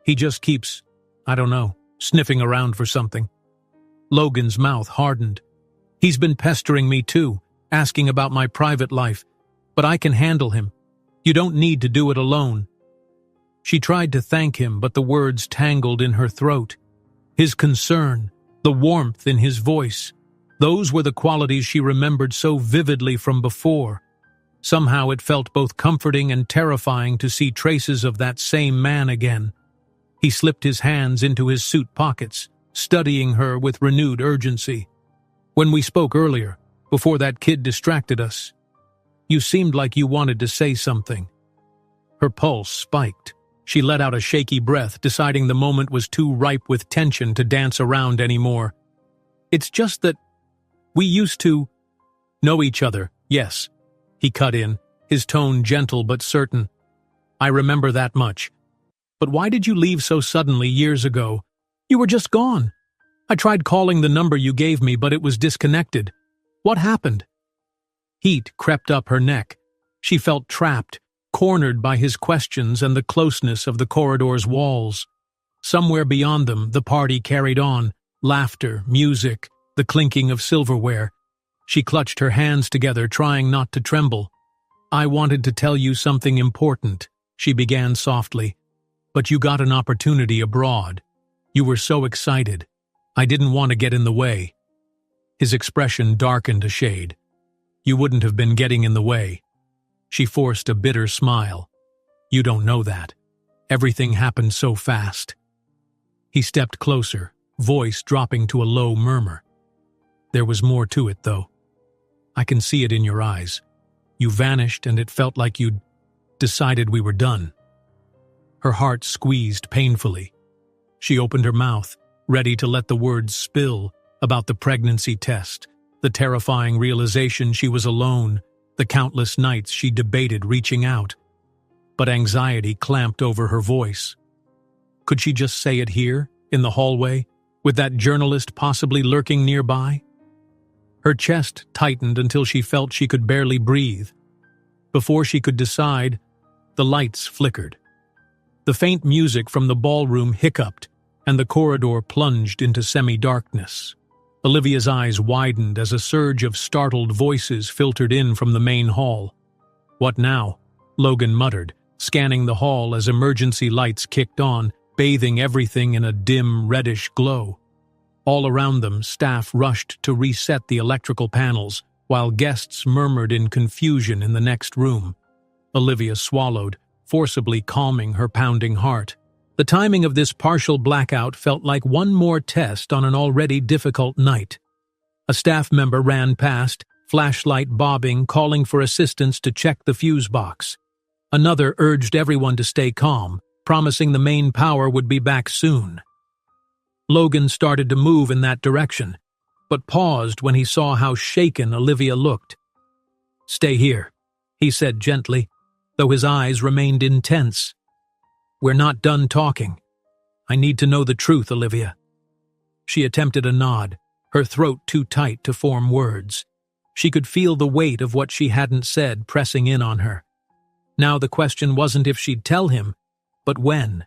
"He just keeps, I don't know, sniffing around for something." Logan's mouth hardened. "He's been pestering me too, asking about my private life, but I can handle him. You don't need to do it alone." She tried to thank him, but the words tangled in her throat. His concern, the warmth in his voice, those were the qualities she remembered so vividly from before. Somehow it felt both comforting and terrifying to see traces of that same man again. He slipped his hands into his suit pockets, studying her with renewed urgency. "When we spoke earlier, before that kid distracted us, you seemed like you wanted to say something." Her pulse spiked. She let out a shaky breath, deciding the moment was too ripe with tension to dance around anymore. "It's just that we used to know each other, yes," he cut in, his tone gentle but certain. "I remember that much. But why did you leave so suddenly years ago? You were just gone. I tried calling the number you gave me, but it was disconnected. What happened?" Heat crept up her neck. She felt trapped, cornered by his questions and the closeness of the corridor's walls. Somewhere beyond them, the party carried on, laughter, music, the clinking of silverware. She clutched her hands together, trying not to tremble. "I wanted to tell you something important," she began softly. "But you got an opportunity abroad. You were so excited. I didn't want to get in the way." His expression darkened a shade. "You wouldn't have been getting in the way." She forced a bitter smile. "You don't know that. Everything happened so fast." He stepped closer, voice dropping to a low murmur. "There was more to it, though. I can see it in your eyes. You vanished and it felt like you'd decided we were done." Her heart squeezed painfully. She opened her mouth, ready to let the words spill about the pregnancy test, the terrifying realization she was alone, the countless nights she debated reaching out. But anxiety clamped over her voice. Could she just say it here, in the hallway, with that journalist possibly lurking nearby? Her chest tightened until she felt she could barely breathe. Before she could decide, the lights flickered. The faint music from the ballroom hiccuped, and the corridor plunged into semi-darkness. Olivia's eyes widened as a surge of startled voices filtered in from the main hall. "What now?" Logan muttered, scanning the hall as emergency lights kicked on, bathing everything in a dim, reddish glow. All around them, staff rushed to reset the electrical panels, while guests murmured in confusion in the next room. Olivia swallowed, forcibly calming her pounding heart. The timing of this partial blackout felt like one more test on an already difficult night. A staff member ran past, flashlight bobbing, calling for assistance to check the fuse box. Another urged everyone to stay calm, promising the main power would be back soon. Logan started to move in that direction, but paused when he saw how shaken Olivia looked. "Stay here," he said gently, though his eyes remained intense. "We're not done talking. I need to know the truth, Olivia." She attempted a nod, her throat too tight to form words. She could feel the weight of what she hadn't said pressing in on her. Now the question wasn't if she'd tell him, but when.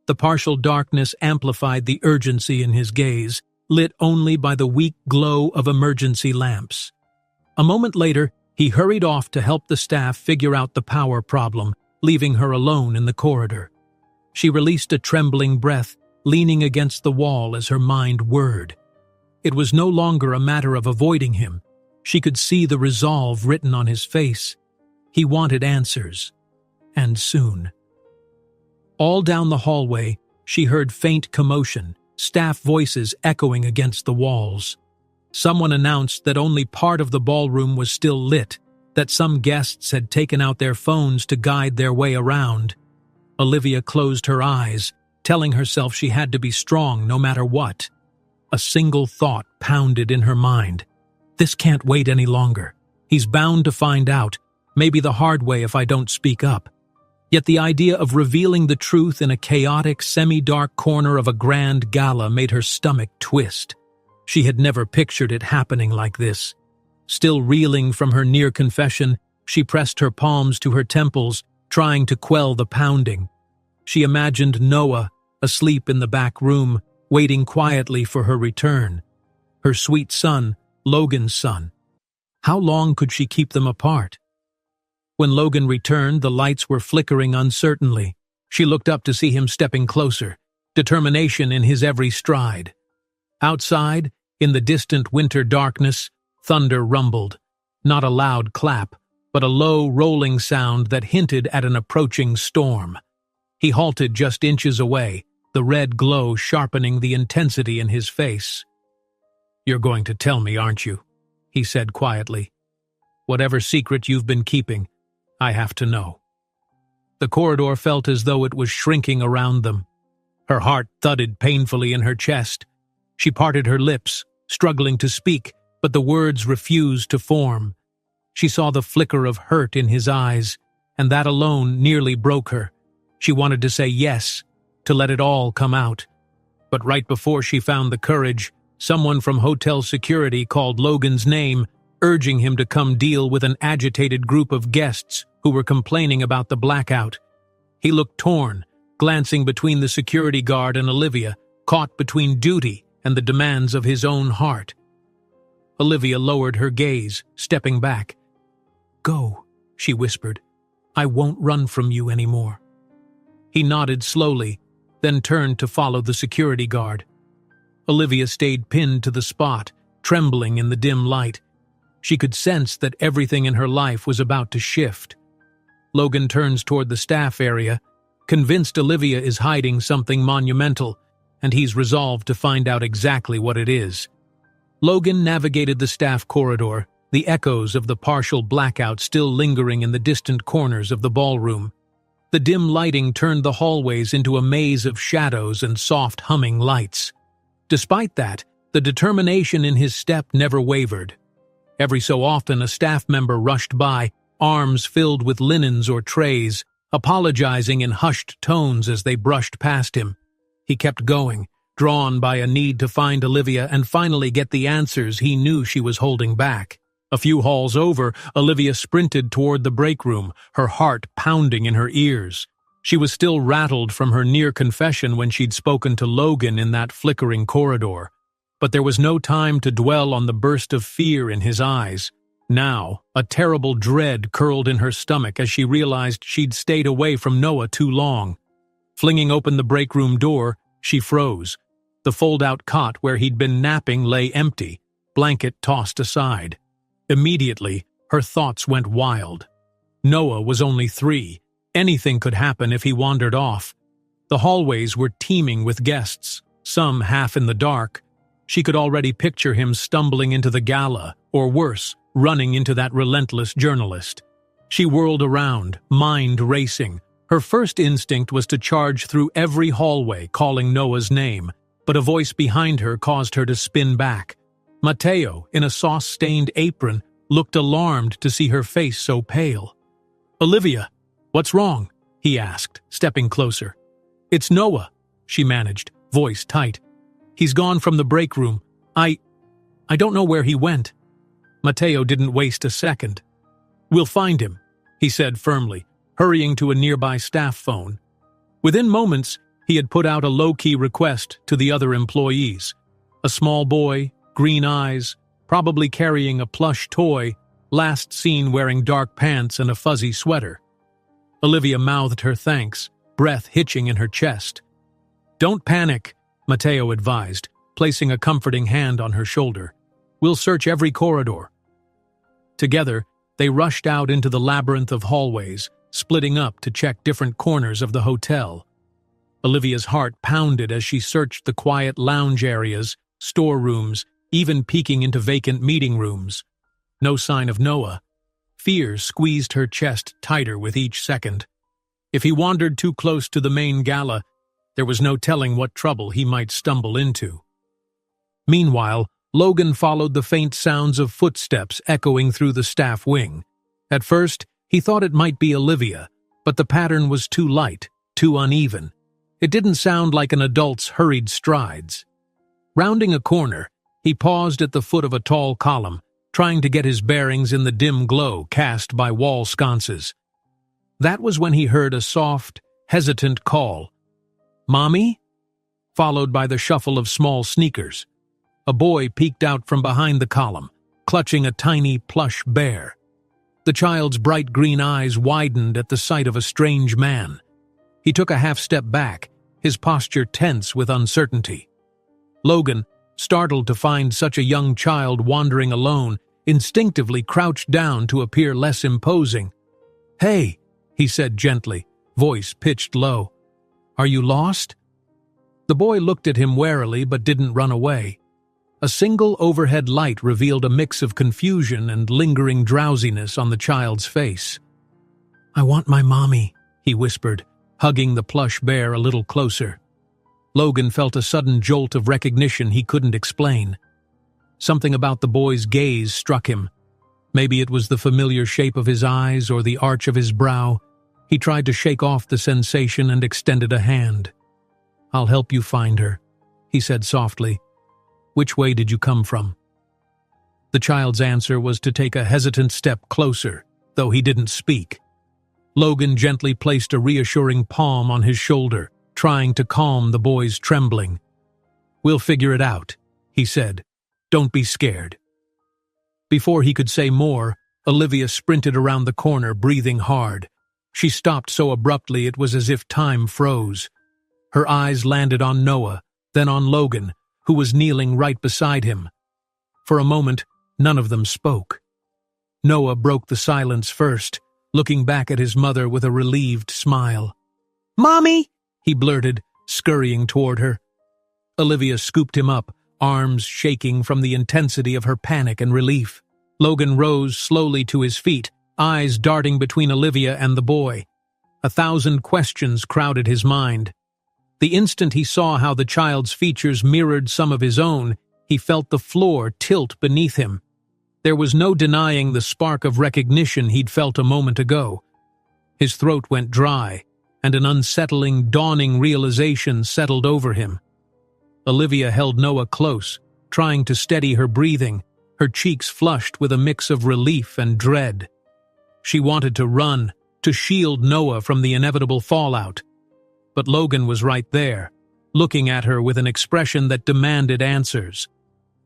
The partial darkness amplified the urgency in his gaze, lit only by the weak glow of emergency lamps. A moment later, he hurried off to help the staff figure out the power problem, leaving her alone in the corridor. She released a trembling breath, leaning against the wall as her mind whirred. It was no longer a matter of avoiding him. She could see the resolve written on his face. He wanted answers, and soon. All down the hallway, she heard faint commotion, staff voices echoing against the walls. Someone announced that only part of the ballroom was still lit, that some guests had taken out their phones to guide their way around. Olivia closed her eyes, telling herself she had to be strong no matter what. A single thought pounded in her mind. This can't wait any longer. He's bound to find out, maybe the hard way if I don't speak up. Yet the idea of revealing the truth in a chaotic, semi-dark corner of a grand gala made her stomach twist. She had never pictured it happening like this. Still reeling from her near confession, she pressed her palms to her temples, trying to quell the pounding. She imagined Noah, asleep in the back room, waiting quietly for her return. Her sweet son, Logan's son. How long could she keep them apart? When Logan returned, the lights were flickering uncertainly. She looked up to see him stepping closer, determination in his every stride. Outside, in the distant winter darkness, thunder rumbled. Not a loud clap, but a low, rolling sound that hinted at an approaching storm. He halted just inches away, the red glow sharpening the intensity in his face. "You're going to tell me, aren't you?" he said quietly. "Whatever secret you've been keeping, I have to know." The corridor felt as though it was shrinking around them. Her heart thudded painfully in her chest. She parted her lips, struggling to speak, but the words refused to form. She saw the flicker of hurt in his eyes, and that alone nearly broke her. She wanted to say yes, to let it all come out. But right before she found the courage, someone from hotel security called Logan's name, urging him to come deal with an agitated group of guests who were complaining about the blackout. He looked torn, glancing between the security guard and Olivia, caught between duty and the demands of his own heart. Olivia lowered her gaze, stepping back. "Go," she whispered. "I won't run from you anymore." He nodded slowly, then turned to follow the security guard. Olivia stayed pinned to the spot, trembling in the dim light. She could sense that everything in her life was about to shift. Logan turns toward the staff area, convinced Olivia is hiding something monumental, and he's resolved to find out exactly what it is. Logan navigated the staff corridor, the echoes of the partial blackout still lingering in the distant corners of the ballroom. The dim lighting turned the hallways into a maze of shadows and soft humming lights. Despite that, the determination in his step never wavered. Every so often a staff member rushed by, arms filled with linens or trays, apologizing in hushed tones as they brushed past him. He kept going, drawn by a need to find Olivia and finally get the answers he knew she was holding back. A few halls over, Olivia sprinted toward the break room, her heart pounding in her ears. She was still rattled from her near confession when she'd spoken to Logan in that flickering corridor. But there was no time to dwell on the burst of fear in his eyes. Now, a terrible dread curled in her stomach as she realized she'd stayed away from Noah too long. Flinging open the break room door, she froze. The fold-out cot where he'd been napping lay empty, blanket tossed aside. Immediately, her thoughts went wild. Noah was only 3. Anything could happen if he wandered off. The hallways were teeming with guests, some half in the dark. She could already picture him stumbling into the gala, or worse, running into that relentless journalist. She whirled around, mind racing. Her first instinct was to charge through every hallway, calling Noah's name, but a voice behind her caused her to spin back. Mateo, in a sauce-stained apron, looked alarmed to see her face so pale. "Olivia, what's wrong?" he asked, stepping closer. "It's Noah," she managed, voice tight. "He's gone from the break room. I don't know where he went." Mateo didn't waste a second. "We'll find him," he said firmly, hurrying to a nearby staff phone. Within moments, he had put out a low-key request to the other employees. A small boy, green eyes, probably carrying a plush toy, last seen wearing dark pants and a fuzzy sweater. Olivia mouthed her thanks, breath hitching in her chest. "Don't panic," Mateo advised, placing a comforting hand on her shoulder. "We'll search every corridor." Together, they rushed out into the labyrinth of hallways, splitting up to check different corners of the hotel. Olivia's heart pounded as she searched the quiet lounge areas, storerooms, even peeking into vacant meeting rooms. No sign of Noah. Fear squeezed her chest tighter with each second. If he wandered too close to the main gala, there was no telling what trouble he might stumble into. Meanwhile, Logan followed the faint sounds of footsteps echoing through the staff wing. At first, he thought it might be Olivia, but the pattern was too light, too uneven. It didn't sound like an adult's hurried strides. Rounding a corner, he paused at the foot of a tall column, trying to get his bearings in the dim glow cast by wall sconces. That was when he heard a soft, hesitant call. "Mommy?" Followed by the shuffle of small sneakers. A boy peeked out from behind the column, clutching a tiny plush bear. The child's bright green eyes widened at the sight of a strange man. He took a half-step back, his posture tense with uncertainty. Logan, startled to find such a young child wandering alone, instinctively crouched down to appear less imposing. "Hey," he said gently, voice pitched low. "Are you lost?" The boy looked at him warily but didn't run away. A single overhead light revealed a mix of confusion and lingering drowsiness on the child's face. "I want my mommy," he whispered, hugging the plush bear a little closer. Logan felt a sudden jolt of recognition he couldn't explain. Something about the boy's gaze struck him. Maybe it was the familiar shape of his eyes or the arch of his brow. He tried to shake off the sensation and extended a hand. "I'll help you find her," he said softly. "Which way did you come from?" The child's answer was to take a hesitant step closer, though he didn't speak. Logan gently placed a reassuring palm on his shoulder, trying to calm the boy's trembling. "We'll figure it out," he said. "Don't be scared." Before he could say more, Olivia sprinted around the corner, breathing hard. She stopped so abruptly it was as if time froze. Her eyes landed on Noah, then on Logan, who was kneeling right beside him. For a moment, none of them spoke. Noah broke the silence first, looking back at his mother with a relieved smile. "Mommy!" he blurted, scurrying toward her. Olivia scooped him up, arms shaking from the intensity of her panic and relief. Logan rose slowly to his feet, eyes darting between Olivia and the boy. 1,000 questions crowded his mind. The instant he saw how the child's features mirrored some of his own, he felt the floor tilt beneath him. There was no denying the spark of recognition he'd felt a moment ago. His throat went dry, and an unsettling, dawning realization settled over him. Olivia held Noah close, trying to steady her breathing, her cheeks flushed with a mix of relief and dread. She wanted to run, to shield Noah from the inevitable fallout. But Logan was right there, looking at her with an expression that demanded answers.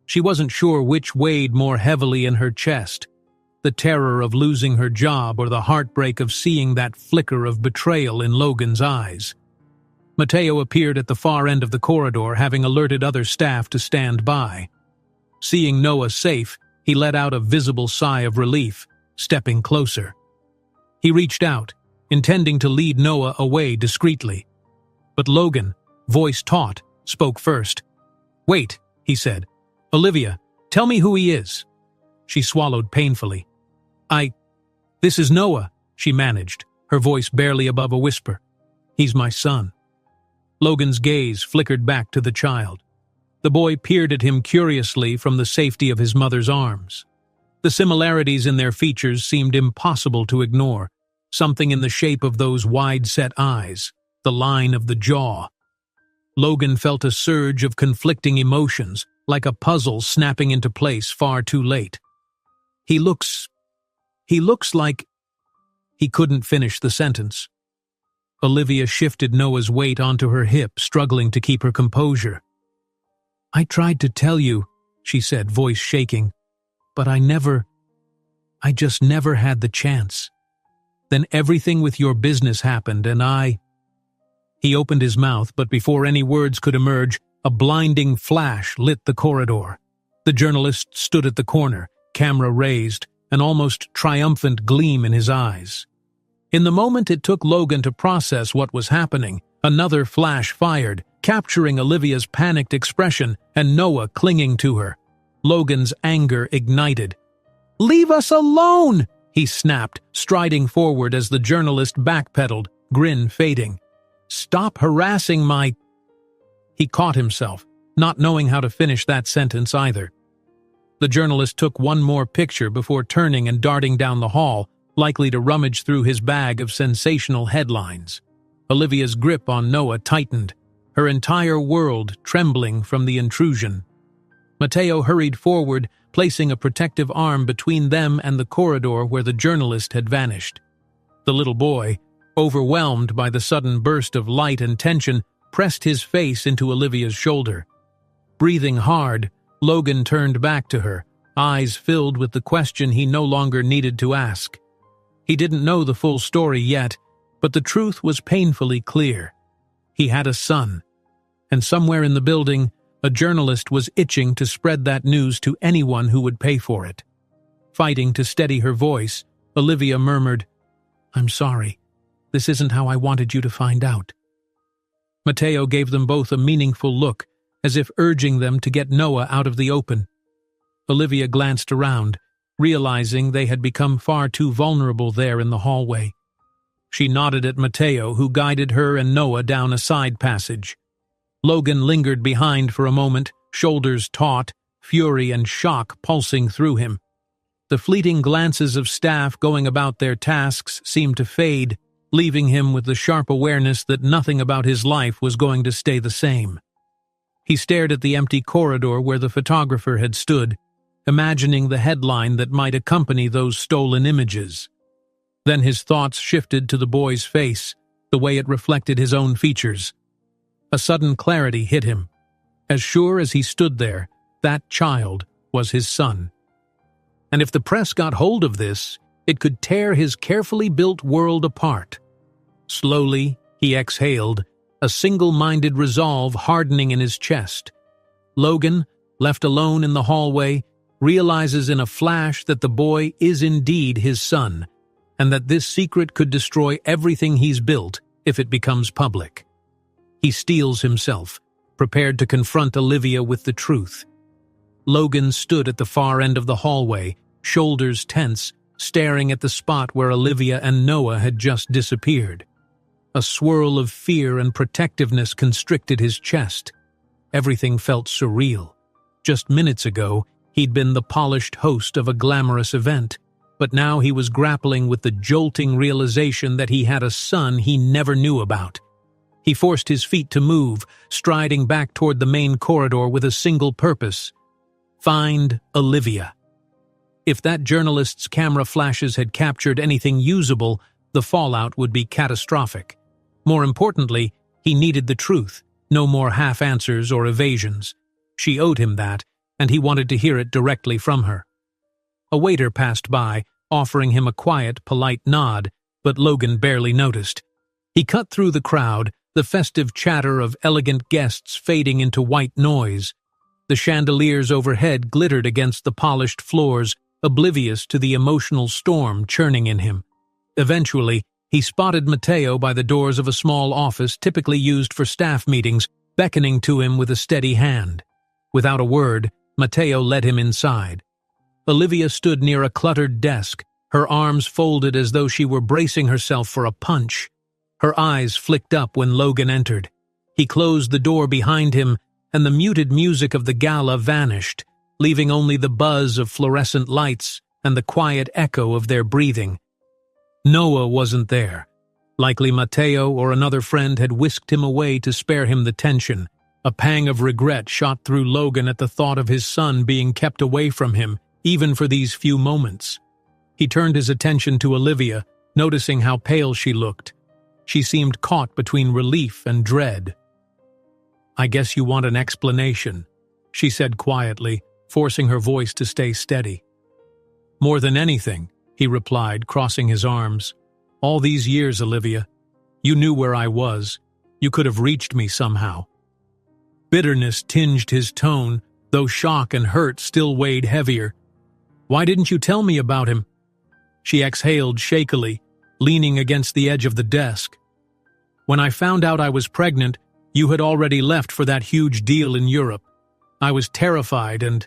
She wasn't sure which weighed more heavily in her chest, the terror of losing her job or the heartbreak of seeing that flicker of betrayal in Logan's eyes. Mateo appeared at the far end of the corridor, having alerted other staff to stand by. Seeing Noah safe, he let out a visible sigh of relief, stepping closer. He reached out, intending to lead Noah away discreetly. But Logan, voice taut, spoke first. "Wait," he said. "Olivia, tell me who he is." She swallowed painfully. This is Noah," she managed, her voice barely above a whisper. "He's my son." Logan's gaze flickered back to the child. The boy peered at him curiously from the safety of his mother's arms. The similarities in their features seemed impossible to ignore, something in the shape of those wide-set eyes, the line of the jaw. Logan felt a surge of conflicting emotions, like a puzzle snapping into place far too late. He looks like... He couldn't finish the sentence. Olivia shifted Noah's weight onto her hip, struggling to keep her composure. "I tried to tell you," she said, voice shaking, "but I just never had the chance. Then everything with your business happened and He opened his mouth, but before any words could emerge, a blinding flash lit the corridor. The journalist stood at the corner, camera raised, an almost triumphant gleam in his eyes. In the moment it took Logan to process what was happening, another flash fired, capturing Olivia's panicked expression and Noah clinging to her. Logan's anger ignited. "Leave us alone!" he snapped, striding forward as the journalist backpedaled, grin fading. "Stop harassing my—" He caught himself, not knowing how to finish that sentence either. The journalist took one more picture before turning and darting down the hall, likely to rummage through his bag of sensational headlines. Olivia's grip on Noah tightened, her entire world trembling from the intrusion. Mateo hurried forward, placing a protective arm between them and the corridor where the journalist had vanished. The little boy, overwhelmed by the sudden burst of light and tension, pressed his face into Olivia's shoulder. Breathing hard, Logan turned back to her, eyes filled with the question he no longer needed to ask. He didn't know the full story yet, but the truth was painfully clear. He had a son, and somewhere in the building, a journalist was itching to spread that news to anyone who would pay for it. Fighting to steady her voice, Olivia murmured, "I'm sorry. This isn't how I wanted you to find out." Mateo gave them both a meaningful look, as if urging them to get Noah out of the open. Olivia glanced around, realizing they had become far too vulnerable there in the hallway. She nodded at Mateo, who guided her and Noah down a side passage. Logan lingered behind for a moment, shoulders taut, fury and shock pulsing through him. The fleeting glances of staff going about their tasks seemed to fade, leaving him with the sharp awareness that nothing about his life was going to stay the same. He stared at the empty corridor where the photographer had stood, imagining the headline that might accompany those stolen images. Then his thoughts shifted to the boy's face, the way it reflected his own features. A sudden clarity hit him. As sure as he stood there, that child was his son. And if the press got hold of this, it could tear his carefully built world apart. Slowly, he exhaled, a single-minded resolve hardening in his chest. Logan, left alone in the hallway, realizes in a flash that the boy is indeed his son, and that this secret could destroy everything he's built if it becomes public. He steels himself, prepared to confront Olivia with the truth. Logan stood at the far end of the hallway, shoulders tense, staring at the spot where Olivia and Noah had just disappeared. A swirl of fear and protectiveness constricted his chest. Everything felt surreal. Just minutes ago, he'd been the polished host of a glamorous event, but now he was grappling with the jolting realization that he had a son he never knew about. He forced his feet to move, striding back toward the main corridor with a single purpose: find Olivia. If that journalist's camera flashes had captured anything usable, the fallout would be catastrophic. More importantly, he needed the truth, no more half-answers or evasions. She owed him that, and he wanted to hear it directly from her. A waiter passed by, offering him a quiet, polite nod, but Logan barely noticed. He cut through the crowd, the festive chatter of elegant guests fading into white noise. The chandeliers overhead glittered against the polished floors, oblivious to the emotional storm churning in him. Eventually, he spotted Matteo by the doors of a small office typically used for staff meetings, beckoning to him with a steady hand. Without a word, Matteo led him inside. Olivia stood near a cluttered desk, her arms folded as though she were bracing herself for a punch. Her eyes flicked up when Logan entered. He closed the door behind him, and the muted music of the gala vanished, leaving only the buzz of fluorescent lights and the quiet echo of their breathing. Noah wasn't there. Likely Matteo or another friend had whisked him away to spare him the tension. A pang of regret shot through Logan at the thought of his son being kept away from him, even for these few moments. He turned his attention to Olivia, noticing how pale she looked. She seemed caught between relief and dread. "I guess you want an explanation," she said quietly, forcing her voice to stay steady. "More than anything," he replied, crossing his arms. "All these years, Olivia, you knew where I was. You could have reached me somehow." Bitterness tinged his tone, though shock and hurt still weighed heavier. "Why didn't you tell me about him?" She exhaled shakily, leaning against the edge of the desk. "When I found out I was pregnant, you had already left for that huge deal in Europe. I was terrified and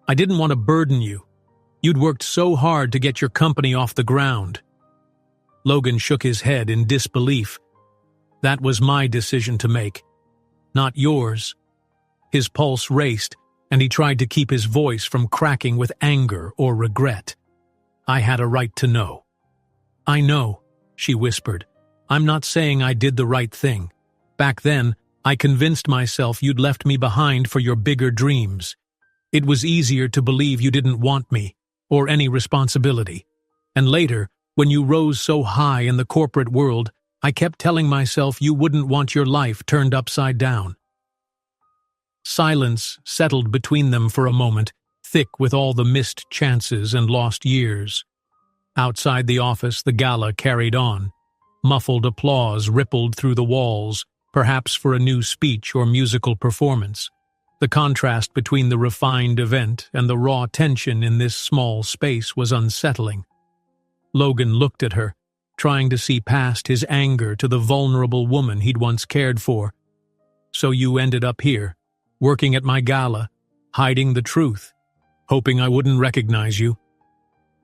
I didn't want to burden you. You'd worked so hard to get your company off the ground." Logan shook his head in disbelief. "That was my decision to make, not yours." His pulse raced, and he tried to keep his voice from cracking with anger or regret. "I had a right to know." "I know," she whispered. "I'm not saying I did the right thing. Back then, I convinced myself you'd left me behind for your bigger dreams. It was easier to believe you didn't want me, or any responsibility. And later, when you rose so high in the corporate world, I kept telling myself you wouldn't want your life turned upside down." Silence settled between them for a moment, thick with all the missed chances and lost years. Outside the office, the gala carried on. Muffled applause rippled through the walls, perhaps for a new speech or musical performance. The contrast between the refined event and the raw tension in this small space was unsettling. Logan looked at her, trying to see past his anger to the vulnerable woman he'd once cared for. "So you ended up here, working at my gala, hiding the truth, hoping I wouldn't recognize you?"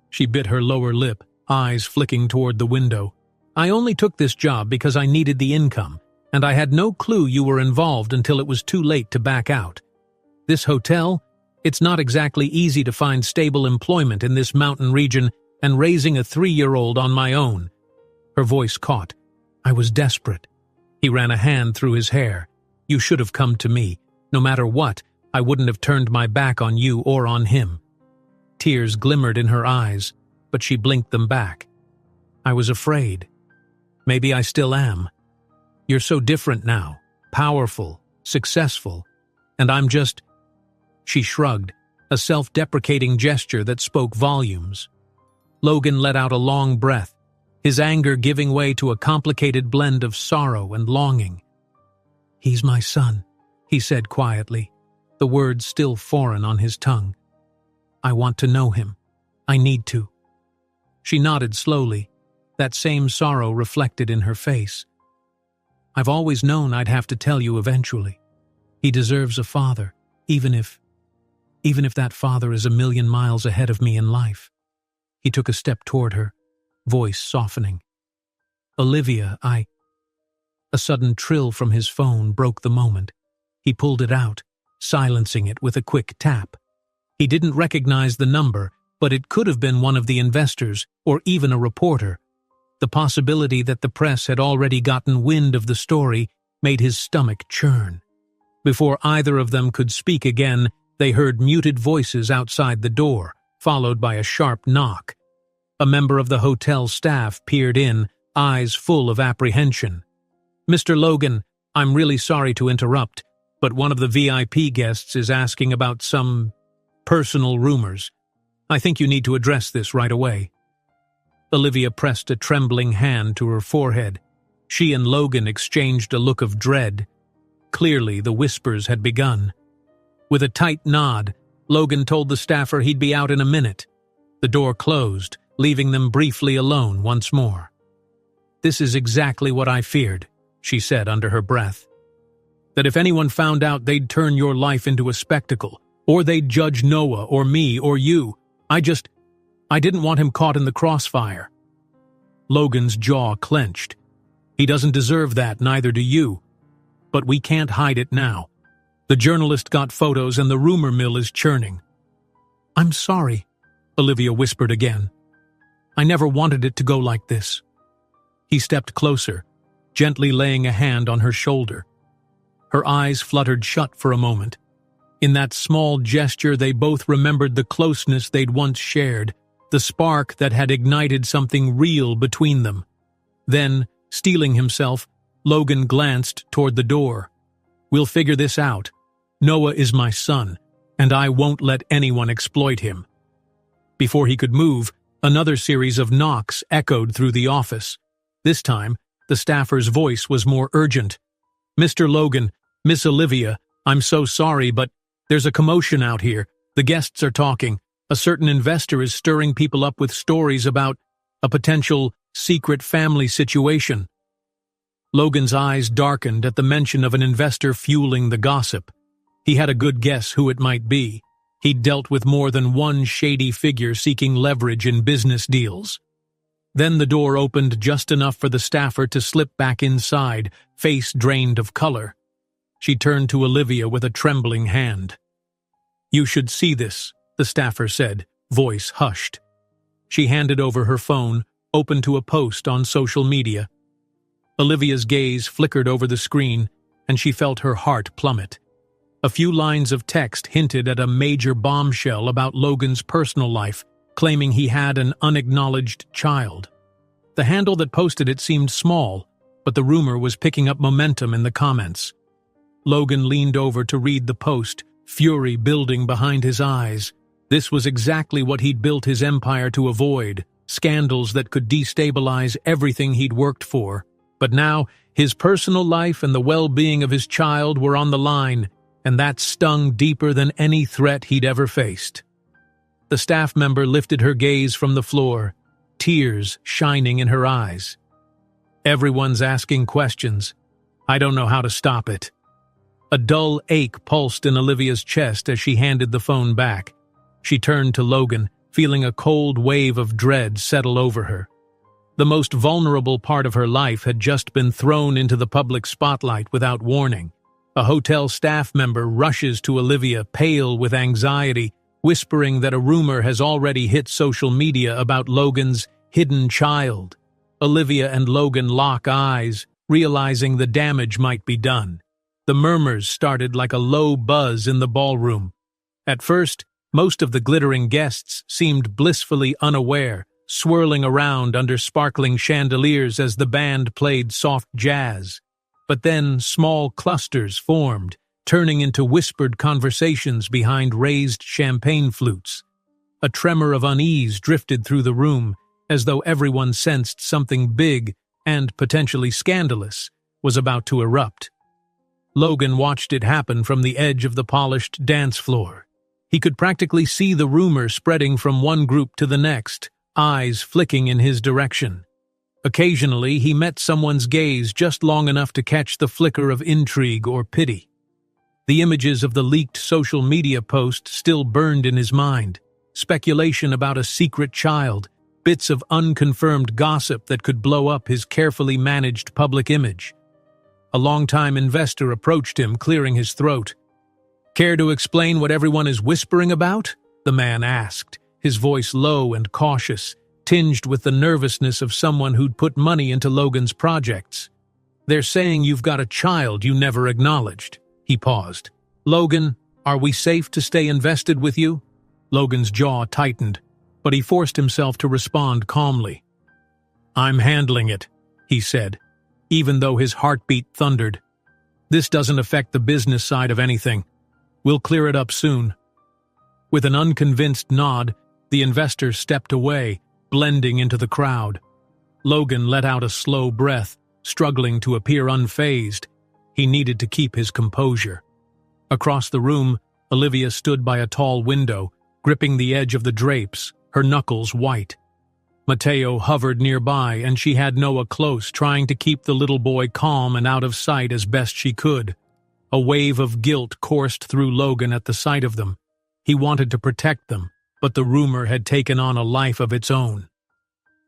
She bit her lower lip, eyes flicking toward the window. "I only took this job because I needed the income, and I had no clue you were involved until it was too late to back out. This hotel, it's not exactly easy to find stable employment in this mountain region, and raising a 3-year-old on my own." Her voice caught. "I was desperate." He ran a hand through his hair. "You should have come to me. No matter what, I wouldn't have turned my back on you or on him." Tears glimmered in her eyes, but she blinked them back. "I was afraid. Maybe I still am. You're so different now, powerful, successful, and I'm just—" She shrugged, a self-deprecating gesture that spoke volumes. Logan let out a long breath, his anger giving way to a complicated blend of sorrow and longing. "He's my son," he said quietly, the words still foreign on his tongue. "I want to know him. I need to." She nodded slowly, that same sorrow reflected in her face. "I've always known I'd have to tell you eventually. He deserves a father, even if that father is a million miles ahead of me in life. He took a step toward her, voice softening. Olivia, A sudden trill from his phone broke the moment. He pulled it out, silencing it with a quick tap. He didn't recognize the number, but it could have been one of the investors or even a reporter. The possibility that the press had already gotten wind of the story made his stomach churn. Before either of them could speak again, they heard muted voices outside the door, followed by a sharp knock. A member of the hotel staff peered in, eyes full of apprehension. "Mr. Logan, I'm really sorry to interrupt, but one of the VIP guests is asking about some personal rumors. I think you need to address this right away." Olivia pressed a trembling hand to her forehead. She and Logan exchanged a look of dread. Clearly, the whispers had begun. With a tight nod, Logan told the staffer he'd be out in a minute. The door closed, leaving them briefly alone once more. "This is exactly what I feared," she said under her breath. "That if anyone found out, they'd turn your life into a spectacle, or they'd judge Noah or me or you. I didn't want him caught in the crossfire." Logan's jaw clenched. "He doesn't deserve that, neither do you. But we can't hide it now. The journalist got photos and the rumor mill is churning." "I'm sorry," Olivia whispered again. "I never wanted it to go like this." He stepped closer, gently laying a hand on her shoulder. Her eyes fluttered shut for a moment. In that small gesture, they both remembered the closeness they'd once shared, the spark that had ignited something real between them. Then, steeling himself, Logan glanced toward the door. "We'll figure this out. Noah is my son, and I won't let anyone exploit him." Before he could move, another series of knocks echoed through the office. This time, the staffer's voice was more urgent. "Mr. Logan, Miss Olivia, I'm so sorry, but there's a commotion out here. The guests are talking. A certain investor is stirring people up with stories about a potential secret family situation." Logan's eyes darkened at the mention of an investor fueling the gossip. He had a good guess who it might be. He'd dealt with more than one shady figure seeking leverage in business deals. Then the door opened just enough for the staffer to slip back inside, face drained of color. She turned to Olivia with a trembling hand. "You should see this," the staffer said, voice hushed. She handed over her phone, open to a post on social media. Olivia's gaze flickered over the screen, and she felt her heart plummet. A few lines of text hinted at a major bombshell about Logan's personal life, claiming he had an unacknowledged child. The handle that posted it seemed small, but the rumor was picking up momentum in the comments. Logan leaned over to read the post, fury building behind his eyes. This was exactly what he'd built his empire to avoid, scandals that could destabilize everything he'd worked for. But now, his personal life and the well-being of his child were on the line, and that stung deeper than any threat he'd ever faced. The staff member lifted her gaze from the floor, tears shining in her eyes. "Everyone's asking questions. I don't know how to stop it." A dull ache pulsed in Olivia's chest as she handed the phone back. She turned to Logan, feeling a cold wave of dread settle over her. The most vulnerable part of her life had just been thrown into the public spotlight without warning. A hotel staff member rushes to Olivia, pale with anxiety, whispering that a rumor has already hit social media about Logan's hidden child. Olivia and Logan lock eyes, realizing the damage might be done. The murmurs started like a low buzz in the ballroom. At first, most of the glittering guests seemed blissfully unaware, swirling around under sparkling chandeliers as the band played soft jazz. But then small clusters formed, turning into whispered conversations behind raised champagne flutes. A tremor of unease drifted through the room, as though everyone sensed something big and potentially scandalous was about to erupt. Logan watched it happen from the edge of the polished dance floor. He could practically see the rumor spreading from one group to the next, eyes flicking in his direction. Occasionally, he met someone's gaze just long enough to catch the flicker of intrigue or pity. The images of the leaked social media post still burned in his mind. Speculation about a secret child, bits of unconfirmed gossip that could blow up his carefully managed public image. A longtime investor approached him, clearing his throat. "Care to explain what everyone is whispering about?" the man asked, his voice low and cautious, tinged with the nervousness of someone who'd put money into Logan's projects. "They're saying you've got a child you never acknowledged." He paused. "Logan, are we safe to stay invested with you?" Logan's jaw tightened, but he forced himself to respond calmly. "I'm handling it," he said, even though his heartbeat thundered. "This doesn't affect the business side of anything. We'll clear it up soon." With an unconvinced nod, the investor stepped away, blending into the crowd. Logan let out a slow breath, struggling to appear unfazed. He needed to keep his composure. Across the room, Olivia stood by a tall window, gripping the edge of the drapes, her knuckles white. Mateo hovered nearby, and she had Noah close, trying to keep the little boy calm and out of sight as best she could. A wave of guilt coursed through Logan at the sight of them. He wanted to protect them, but the rumor had taken on a life of its own.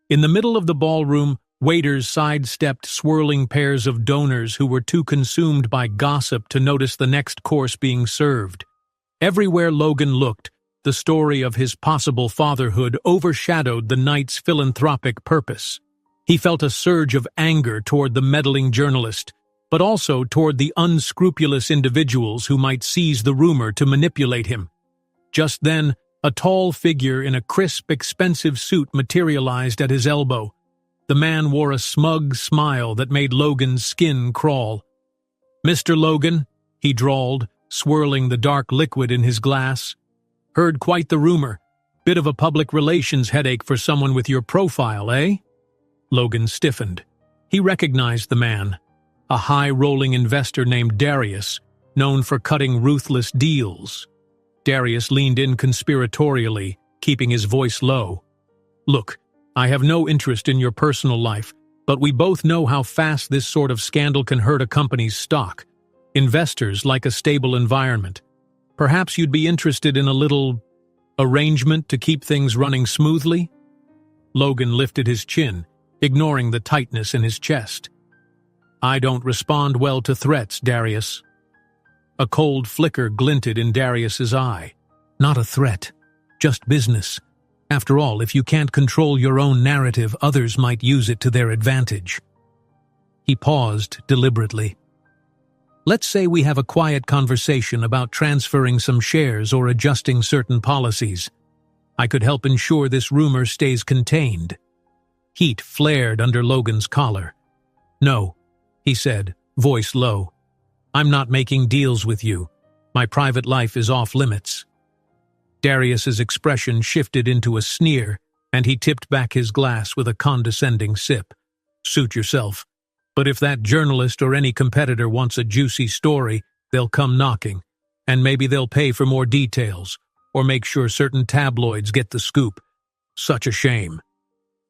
In the middle of the ballroom, waiters sidestepped swirling pairs of donors who were too consumed by gossip to notice the next course being served. Everywhere Logan looked, the story of his possible fatherhood overshadowed the night's philanthropic purpose. He felt a surge of anger toward the meddling journalist, but also toward the unscrupulous individuals who might seize the rumor to manipulate him. Just then, a tall figure in a crisp, expensive suit materialized at his elbow. The man wore a smug smile that made Logan's skin crawl. "Mr. Logan," he drawled, swirling the dark liquid in his glass. "Heard quite the rumor. Bit of a public relations headache for someone with your profile, eh?" Logan stiffened. He recognized the man, a high-rolling investor named Darius, known for cutting ruthless deals. Darius leaned in conspiratorially, keeping his voice low. "Look, I have no interest in your personal life, but we both know how fast this sort of scandal can hurt a company's stock. Investors like a stable environment. Perhaps you'd be interested in a little arrangement to keep things running smoothly?" Logan lifted his chin, ignoring the tightness in his chest. "I don't respond well to threats, Darius." A cold flicker glinted in Darius's eye. "Not a threat, just business. After all, if you can't control your own narrative, others might use it to their advantage." He paused deliberately. "Let's say we have a quiet conversation about transferring some shares or adjusting certain policies. I could help ensure this rumor stays contained." Heat flared under Logan's collar. "No," he said, voice low. "I'm not making deals with you. My private life is off limits." Darius's expression shifted into a sneer, and he tipped back his glass with a condescending sip. "Suit yourself. But if that journalist or any competitor wants a juicy story, they'll come knocking, and maybe they'll pay for more details, or make sure certain tabloids get the scoop. Such a shame."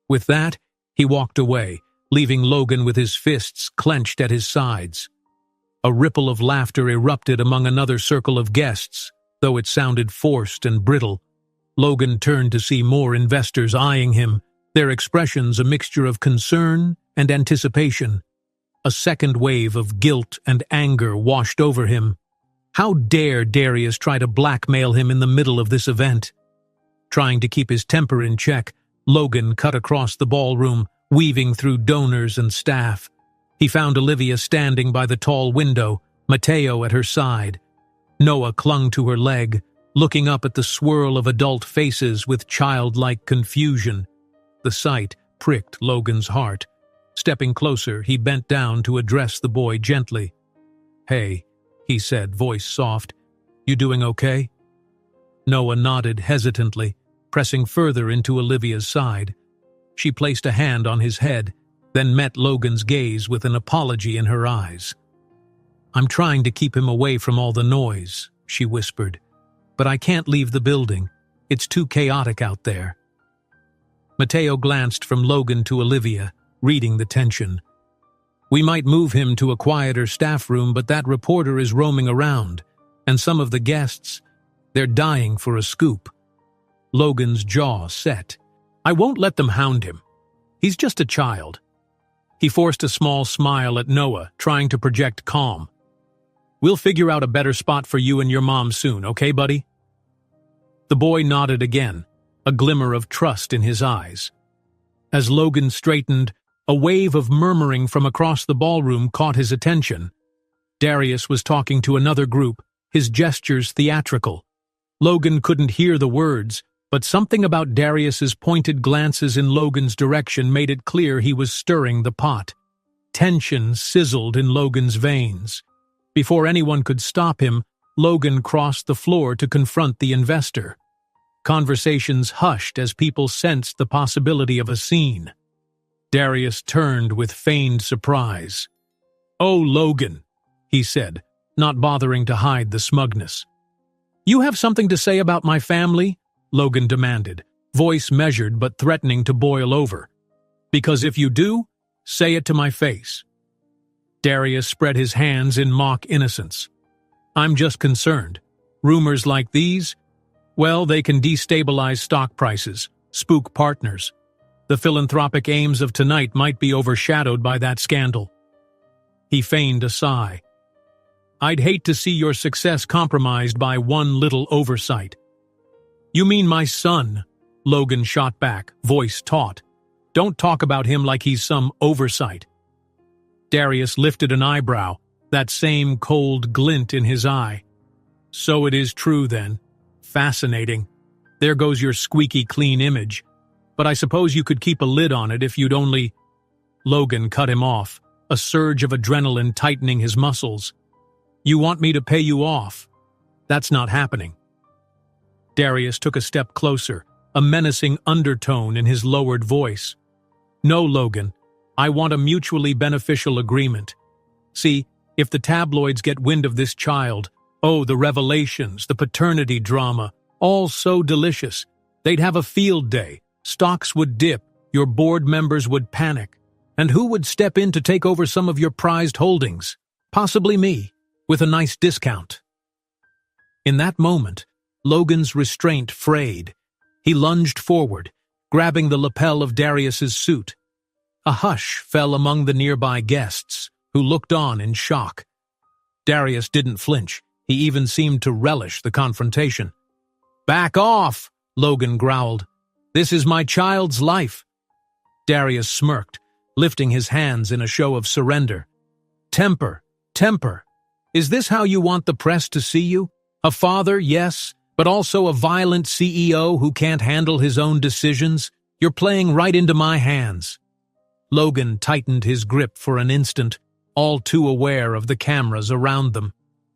With that, he walked away, leaving Logan with his fists clenched at his sides. A ripple of laughter erupted among another circle of guests, though it sounded forced and brittle. Logan turned to see more investors eyeing him, their expressions a mixture of concern and anticipation. A second wave of guilt and anger washed over him. How dare Darius try to blackmail him in the middle of this event? Trying to keep his temper in check, Logan cut across the ballroom, weaving through donors and staff. He found Olivia standing by the tall window, Mateo at her side. Noah clung to her leg, looking up at the swirl of adult faces with childlike confusion. The sight pricked Logan's heart. Stepping closer, he bent down to address the boy gently. "Hey," he said, voice soft. "You doing okay?" Noah nodded hesitantly, pressing further into Olivia's side. She placed a hand on his head, then met Logan's gaze with an apology in her eyes. "I'm trying to keep him away from all the noise," she whispered. "But I can't leave the building. It's too chaotic out there." Mateo glanced from Logan to Olivia, reading the tension. "We might move him to a quieter staff room, but that reporter is roaming around. And some of the guests, they're dying for a scoop. Logan's jaw set. I won't let them hound him. He's just a child. He forced a small smile at Noah, trying to project calm. We'll figure out a better spot for you and your mom soon, okay, buddy? The boy nodded again, a glimmer of trust in his eyes. As Logan straightened, a wave of murmuring from across the ballroom caught his attention. Darius was talking to another group, his gestures theatrical. Logan couldn't hear the words, but something about Darius's pointed glances in Logan's direction made it clear he was stirring the pot. Tension sizzled in Logan's veins. Before anyone could stop him, Logan crossed the floor to confront the investor. Conversations hushed as people sensed the possibility of a scene. Darius turned with feigned surprise. "Oh, Logan," he said, not bothering to hide the smugness. "You have something to say about my family?" Logan demanded, voice measured but threatening to boil over. "Because if you do, say it to my face." Darius spread his hands in mock innocence. "I'm just concerned. Rumors like these, well, they can destabilize stock prices, spook partners. The philanthropic aims of tonight might be overshadowed by that scandal." He feigned a sigh. "I'd hate to see your success compromised by one little oversight." "You mean my son?" Logan shot back, voice taut. "Don't talk about him like he's some oversight." Darius lifted an eyebrow, that same cold glint in his eye. "So it is true, then. Fascinating. There goes your squeaky clean image. But I suppose you could keep a lid on it if you'd only—" Logan cut him off, a surge of adrenaline tightening his muscles. "You want me to pay you off? That's not happening." Darius took a step closer, a menacing undertone in his lowered voice. "No, Logan. I want a mutually beneficial agreement. See, if the tabloids get wind of this child, oh, the revelations, the paternity drama, all so delicious, they'd have a field day. Stocks would dip, your board members would panic. And who would step in to take over some of your prized holdings? Possibly me, with a nice discount." In that moment, Logan's restraint frayed. He lunged forward, grabbing the lapel of Darius's suit. A hush fell among the nearby guests, who looked on in shock. Darius didn't flinch. He even seemed to relish the confrontation. "Back off!" Logan growled. "This is my child's life." Darius smirked, lifting his hands in a show of surrender. "Temper, temper. Is this how you want the press to see you? A father, yes, but also a violent CEO who can't handle his own decisions? You're playing right into my hands." Logan tightened his grip for an instant, all too aware of the cameras around them.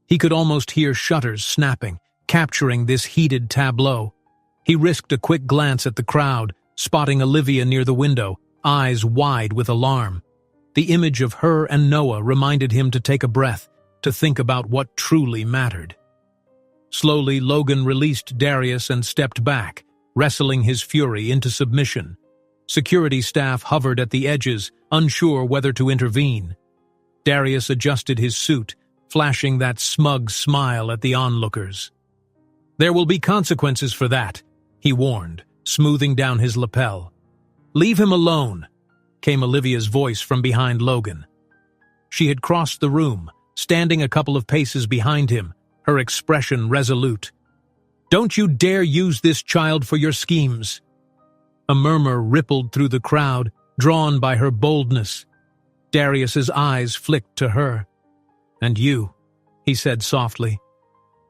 He could almost hear shutters snapping, capturing this heated tableau. He risked a quick glance at the crowd, spotting Olivia near the window, eyes wide with alarm. The image of her and Noah reminded him to take a breath, to think about what truly mattered. Slowly, Logan released Darius and stepped back, wrestling his fury into submission. Security staff hovered at the edges, unsure whether to intervene. Darius adjusted his suit, flashing that smug smile at the onlookers. "There will be consequences for that," he warned, smoothing down his lapel. "Leave him alone," came Olivia's voice from behind Logan. She had crossed the room, standing a couple of paces behind him, her expression resolute. "Don't you dare use this child for your schemes." A murmur rippled through the crowd, drawn by her boldness. Darius's eyes flicked to her. "And you," he said softly.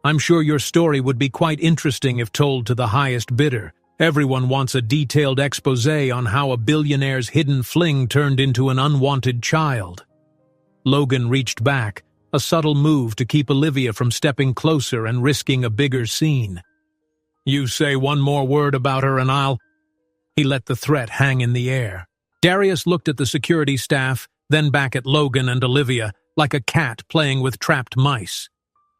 "I'm sure your story would be quite interesting if told to the highest bidder. Everyone wants a detailed exposé on how a billionaire's hidden fling turned into an unwanted child." Logan reached back, a subtle move to keep Olivia from stepping closer and risking a bigger scene. "You say one more word about her and I'll—" He let the threat hang in the air. Darius looked at the security staff, then back at Logan and Olivia, like a cat playing with trapped mice.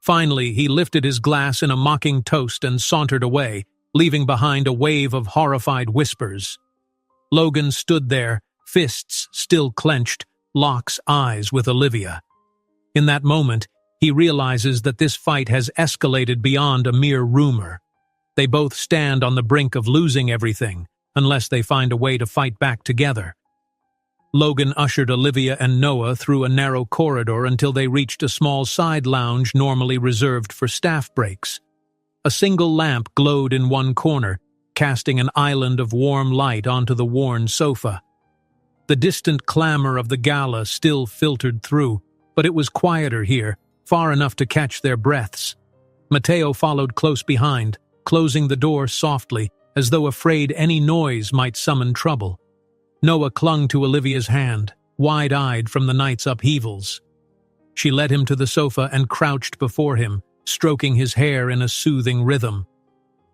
Finally, he lifted his glass in a mocking toast and sauntered away, leaving behind a wave of horrified whispers. Logan stood there, fists still clenched, locks eyes with Olivia. In that moment, he realizes that this fight has escalated beyond a mere rumor. They both stand on the brink of losing everything, unless they find a way to fight back together. Logan ushered Olivia and Noah through a narrow corridor until they reached a small side lounge normally reserved for staff breaks. A single lamp glowed in one corner, casting an island of warm light onto the worn sofa. The distant clamor of the gala still filtered through, but it was quieter here, far enough to catch their breaths. Matteo followed close behind, closing the door softly, as though afraid any noise might summon trouble. Noah clung to Olivia's hand, wide-eyed from the night's upheavals. She led him to the sofa and crouched before him, stroking his hair in a soothing rhythm.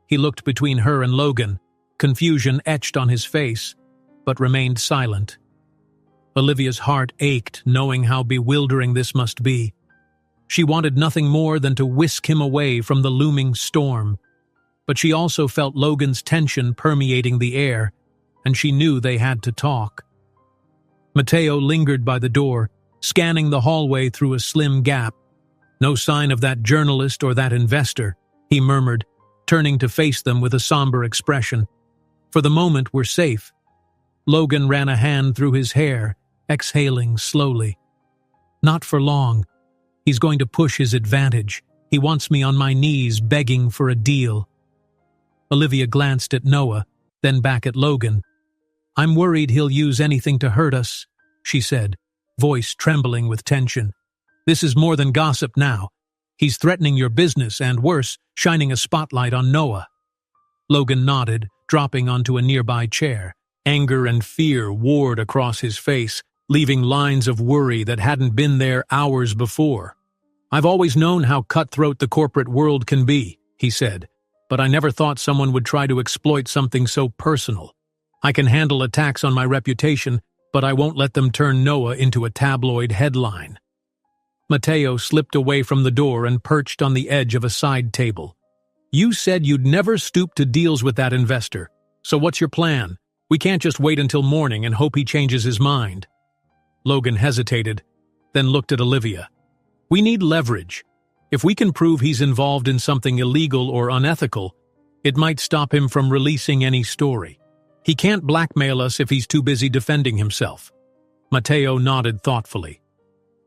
He looked between her and Logan, confusion etched on his face, but remained silent. Olivia's heart ached, knowing how bewildering this must be. She wanted nothing more than to whisk him away from the looming storm. But she also felt Logan's tension permeating the air, and she knew they had to talk. Matteo lingered by the door, scanning the hallway through a slim gap. No sign of that journalist or that investor, he murmured, turning to face them with a somber expression. For the moment, we're safe. Logan ran a hand through his hair, exhaling slowly. Not for long. He's going to push his advantage. He wants me on my knees begging for a deal. Olivia glanced at Noah, then back at Logan. I'm worried he'll use anything to hurt us, she said, voice trembling with tension. This is more than gossip now. He's threatening your business and, worse, shining a spotlight on Noah. Logan nodded, dropping onto a nearby chair. Anger and fear warred across his face, leaving lines of worry that hadn't been there hours before. I've always known how cutthroat the corporate world can be, he said, but I never thought someone would try to exploit something so personal. I can handle attacks on my reputation, but I won't let them turn Noah into a tabloid headline. Matteo slipped away from the door and perched on the edge of a side table. You said you'd never stoop to deals with that investor. So what's your plan? We can't just wait until morning and hope he changes his mind. Logan hesitated, then looked at Olivia. We need leverage. If we can prove he's involved in something illegal or unethical, it might stop him from releasing any story. He can't blackmail us if he's too busy defending himself. Matteo nodded thoughtfully.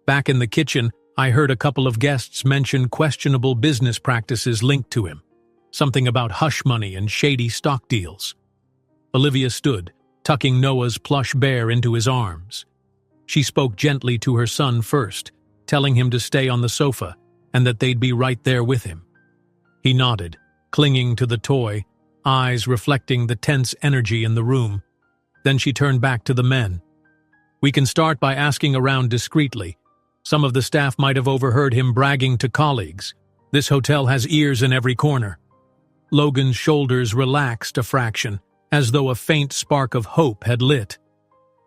Back in the kitchen, I heard a couple of guests mention questionable business practices linked to him. Something about hush money and shady stock deals. Olivia stood, tucking Noah's plush bear into his arms. She spoke gently to her son first, telling him to stay on the sofa and that they'd be right there with him. He nodded, clinging to the toy, eyes reflecting the tense energy in the room. Then she turned back to the men. We can start by asking around discreetly. Some of the staff might have overheard him bragging to colleagues. This hotel has ears in every corner. Logan's shoulders relaxed a fraction, as though a faint spark of hope had lit.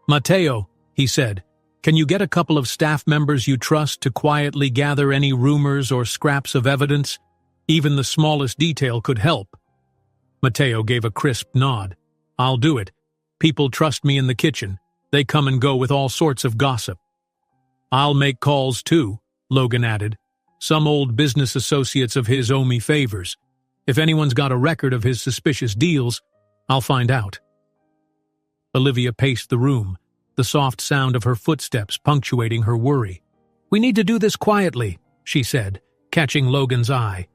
Matteo, he said, can you get a couple of staff members you trust to quietly gather any rumors or scraps of evidence? Even the smallest detail could help. Matteo gave a crisp nod. I'll do it. People trust me in the kitchen. They come and go with all sorts of gossip. I'll make calls too, Logan added. Some old business associates of his owe me favors. If anyone's got a record of his suspicious deals, I'll find out. Olivia paced the room, the soft sound of her footsteps punctuating her worry. We need to do this quietly, she said, catching Logan's eye.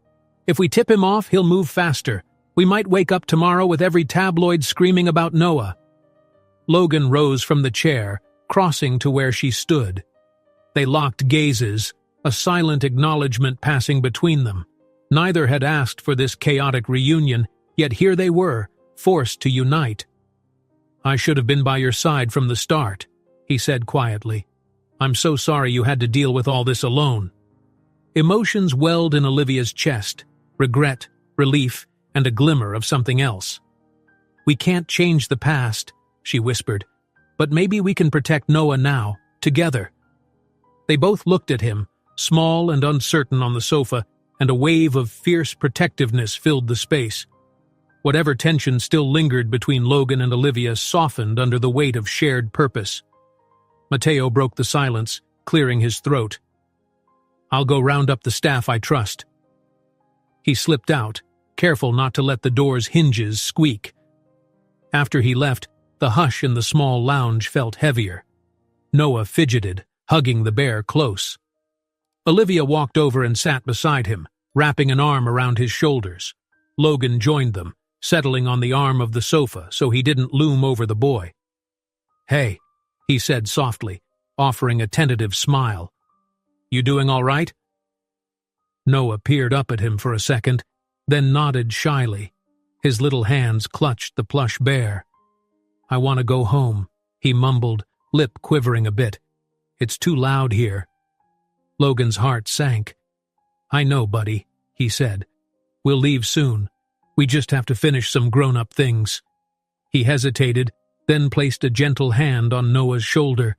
If we tip him off, he'll move faster. We might wake up tomorrow with every tabloid screaming about Noah. Logan rose from the chair, crossing to where she stood. They locked gazes, a silent acknowledgement passing between them. Neither had asked for this chaotic reunion, yet here they were, forced to unite. I should have been by your side from the start, he said quietly. I'm so sorry you had to deal with all this alone. Emotions welled in Olivia's chest, regret, relief, and a glimmer of something else. We can't change the past, she whispered, but maybe we can protect Noah now, together. They both looked at him, small and uncertain on the sofa, and a wave of fierce protectiveness filled the space. Whatever tension still lingered between Logan and Olivia softened under the weight of shared purpose. Matteo broke the silence, clearing his throat. I'll go round up the staff I trust." He slipped out, careful not to let the door's hinges squeak. After he left, the hush in the small lounge felt heavier. Noah fidgeted, hugging the bear close. Olivia walked over and sat beside him, wrapping an arm around his shoulders. Logan joined them, settling on the arm of the sofa so he didn't loom over the boy. "Hey," he said softly, offering a tentative smile. "You doing all right?" Noah peered up at him for a second, then nodded shyly. His little hands clutched the plush bear. "I want to go home," he mumbled, lip quivering a bit. "It's too loud here." Logan's heart sank. "I know, buddy," he said. "We'll leave soon. We just have to finish some grown-up things." He hesitated, then placed a gentle hand on Noah's shoulder.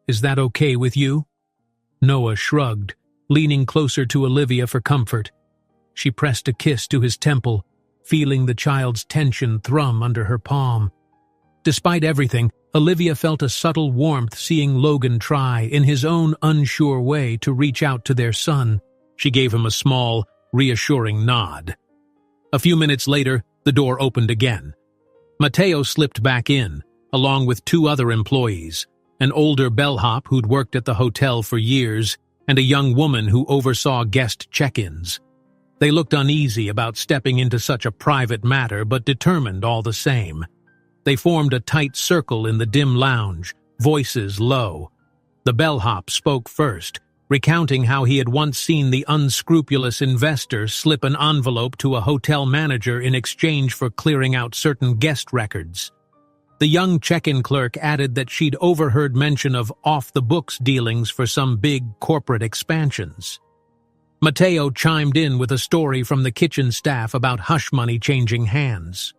"Is that okay with you?" Noah shrugged, leaning closer to Olivia for comfort. She pressed a kiss to his temple, feeling the child's tension thrum under her palm. Despite everything, Olivia felt a subtle warmth seeing Logan try, in his own unsure way, to reach out to their son. She gave him a small, reassuring nod. A few minutes later, the door opened again. Mateo slipped back in, along with 2 other employees, an older bellhop who'd worked at the hotel for years, and a young woman who oversaw guest check-ins. They looked uneasy about stepping into such a private matter, but determined all the same. They formed a tight circle in the dim lounge, voices low. The bellhop spoke first, recounting how he had once seen the unscrupulous investor slip an envelope to a hotel manager in exchange for clearing out certain guest records. The young check-in clerk added that she'd overheard mention of off-the-books dealings for some big corporate expansions. Mateo chimed in with a story from the kitchen staff about hush money changing hands.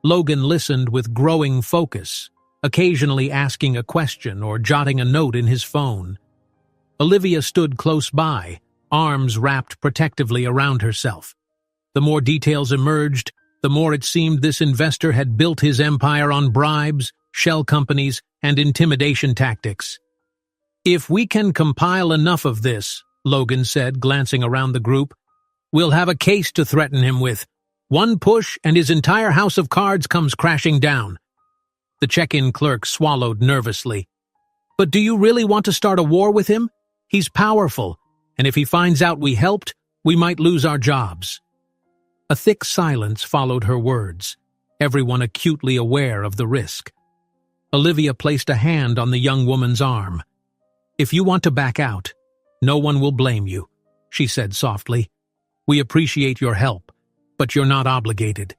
Logan listened with growing focus, occasionally asking a question or jotting a note in his phone. Olivia stood close by, arms wrapped protectively around herself. The more details emerged, the more it seemed this investor had built his empire on bribes, shell companies, and intimidation tactics. "If we can compile enough of this," Logan said, glancing around the group, "we'll have a case to threaten him with. One push and his entire house of cards comes crashing down." The check-in clerk swallowed nervously. "But do you really want to start a war with him? He's powerful, and if he finds out we helped, we might lose our jobs." A thick silence followed her words, everyone acutely aware of the risk. Olivia placed a hand on the young woman's arm. "If you want to back out, no one will blame you," she said softly. "We appreciate your help, but you're not obligated."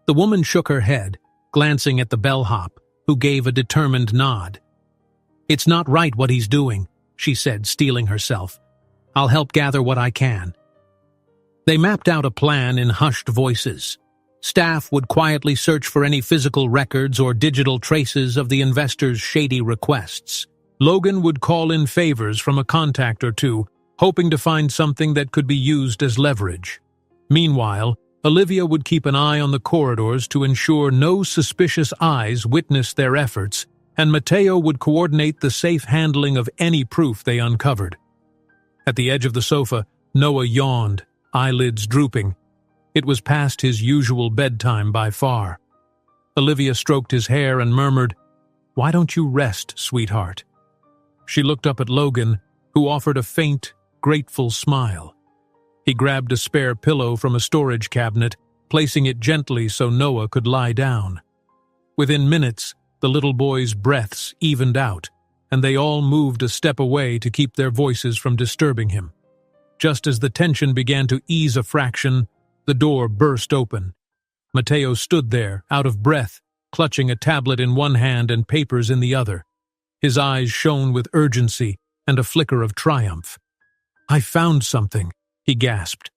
The woman shook her head, glancing at the bellhop, who gave a determined nod. "It's not right what he's doing," she said, steeling herself. "I'll help gather what I can." They mapped out a plan in hushed voices. Staff would quietly search for any physical records or digital traces of the investor's shady requests. Logan would call in favors from a contact or two, hoping to find something that could be used as leverage. Meanwhile, Olivia would keep an eye on the corridors to ensure no suspicious eyes witnessed their efforts, and Mateo would coordinate the safe handling of any proof they uncovered. At the edge of the sofa, Noah yawned, eyelids drooping. It was past his usual bedtime by far. Olivia stroked his hair and murmured, "Why don't you rest, sweetheart?" She looked up at Logan, who offered a faint, grateful smile. He grabbed a spare pillow from a storage cabinet, placing it gently so Noah could lie down. Within minutes, the little boy's breaths evened out, and they all moved a step away to keep their voices from disturbing him. Just as the tension began to ease a fraction, the door burst open. Mateo stood there, out of breath, clutching a tablet in one hand and papers in the other. His eyes shone with urgency and a flicker of triumph. "I found something," he gasped.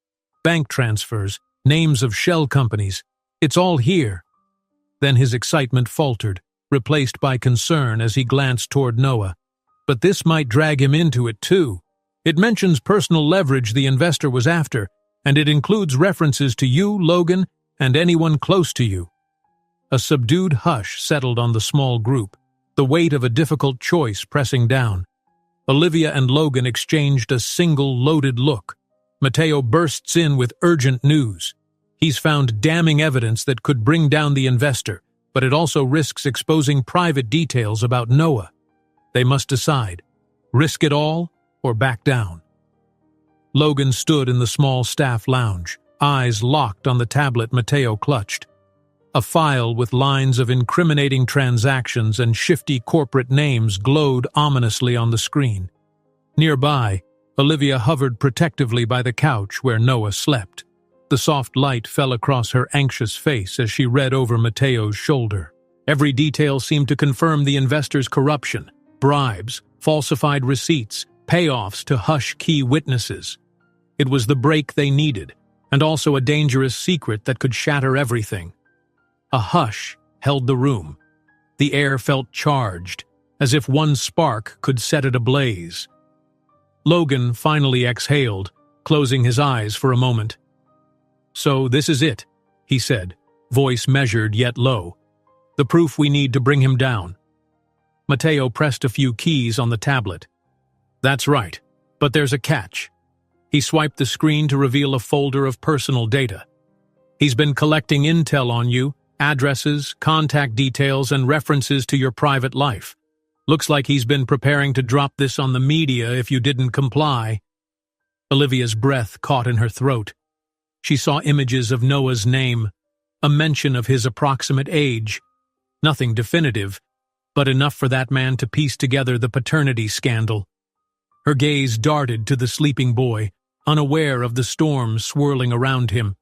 "Bank transfers, names of shell companies. It's all here." Then his excitement faltered, replaced by concern as he glanced toward Noah. "But this might drag him into it too. It mentions personal leverage the investor was after, and it includes references to you, Logan, and anyone close to you." A subdued hush settled on the small group, the weight of a difficult choice pressing down. Olivia and Logan exchanged a single loaded look. Matteo bursts in with urgent news. He's found damning evidence that could bring down the investor, but it also risks exposing private details about Noah. They must decide, risk it all or back down. Logan stood in the small staff lounge, eyes locked on the tablet Matteo clutched. A file with lines of incriminating transactions and shifty corporate names glowed ominously on the screen. Nearby, Olivia hovered protectively by the couch where Noah slept. The soft light fell across her anxious face as she read over Matteo's shoulder. Every detail seemed to confirm the investor's corruption, bribes, falsified receipts, payoffs to hush key witnesses. It was the break they needed, and also a dangerous secret that could shatter everything. A hush held the room. The air felt charged, as if one spark could set it ablaze. Logan finally exhaled, closing his eyes for a moment. "So this is it," he said, voice measured yet low. "The proof we need to bring him down." Matteo pressed a few keys on the tablet. "That's right, but there's a catch." He swiped the screen to reveal a folder of personal data. "He's been collecting intel on you, addresses, contact details, and references to your private life. Looks like he's been preparing to drop this on the media if you didn't comply." Olivia's breath caught in her throat. She saw images of Noah's name, a mention of his approximate age. Nothing definitive, but enough for that man to piece together the paternity scandal. Her gaze darted to the sleeping boy, unaware of the storm swirling around him.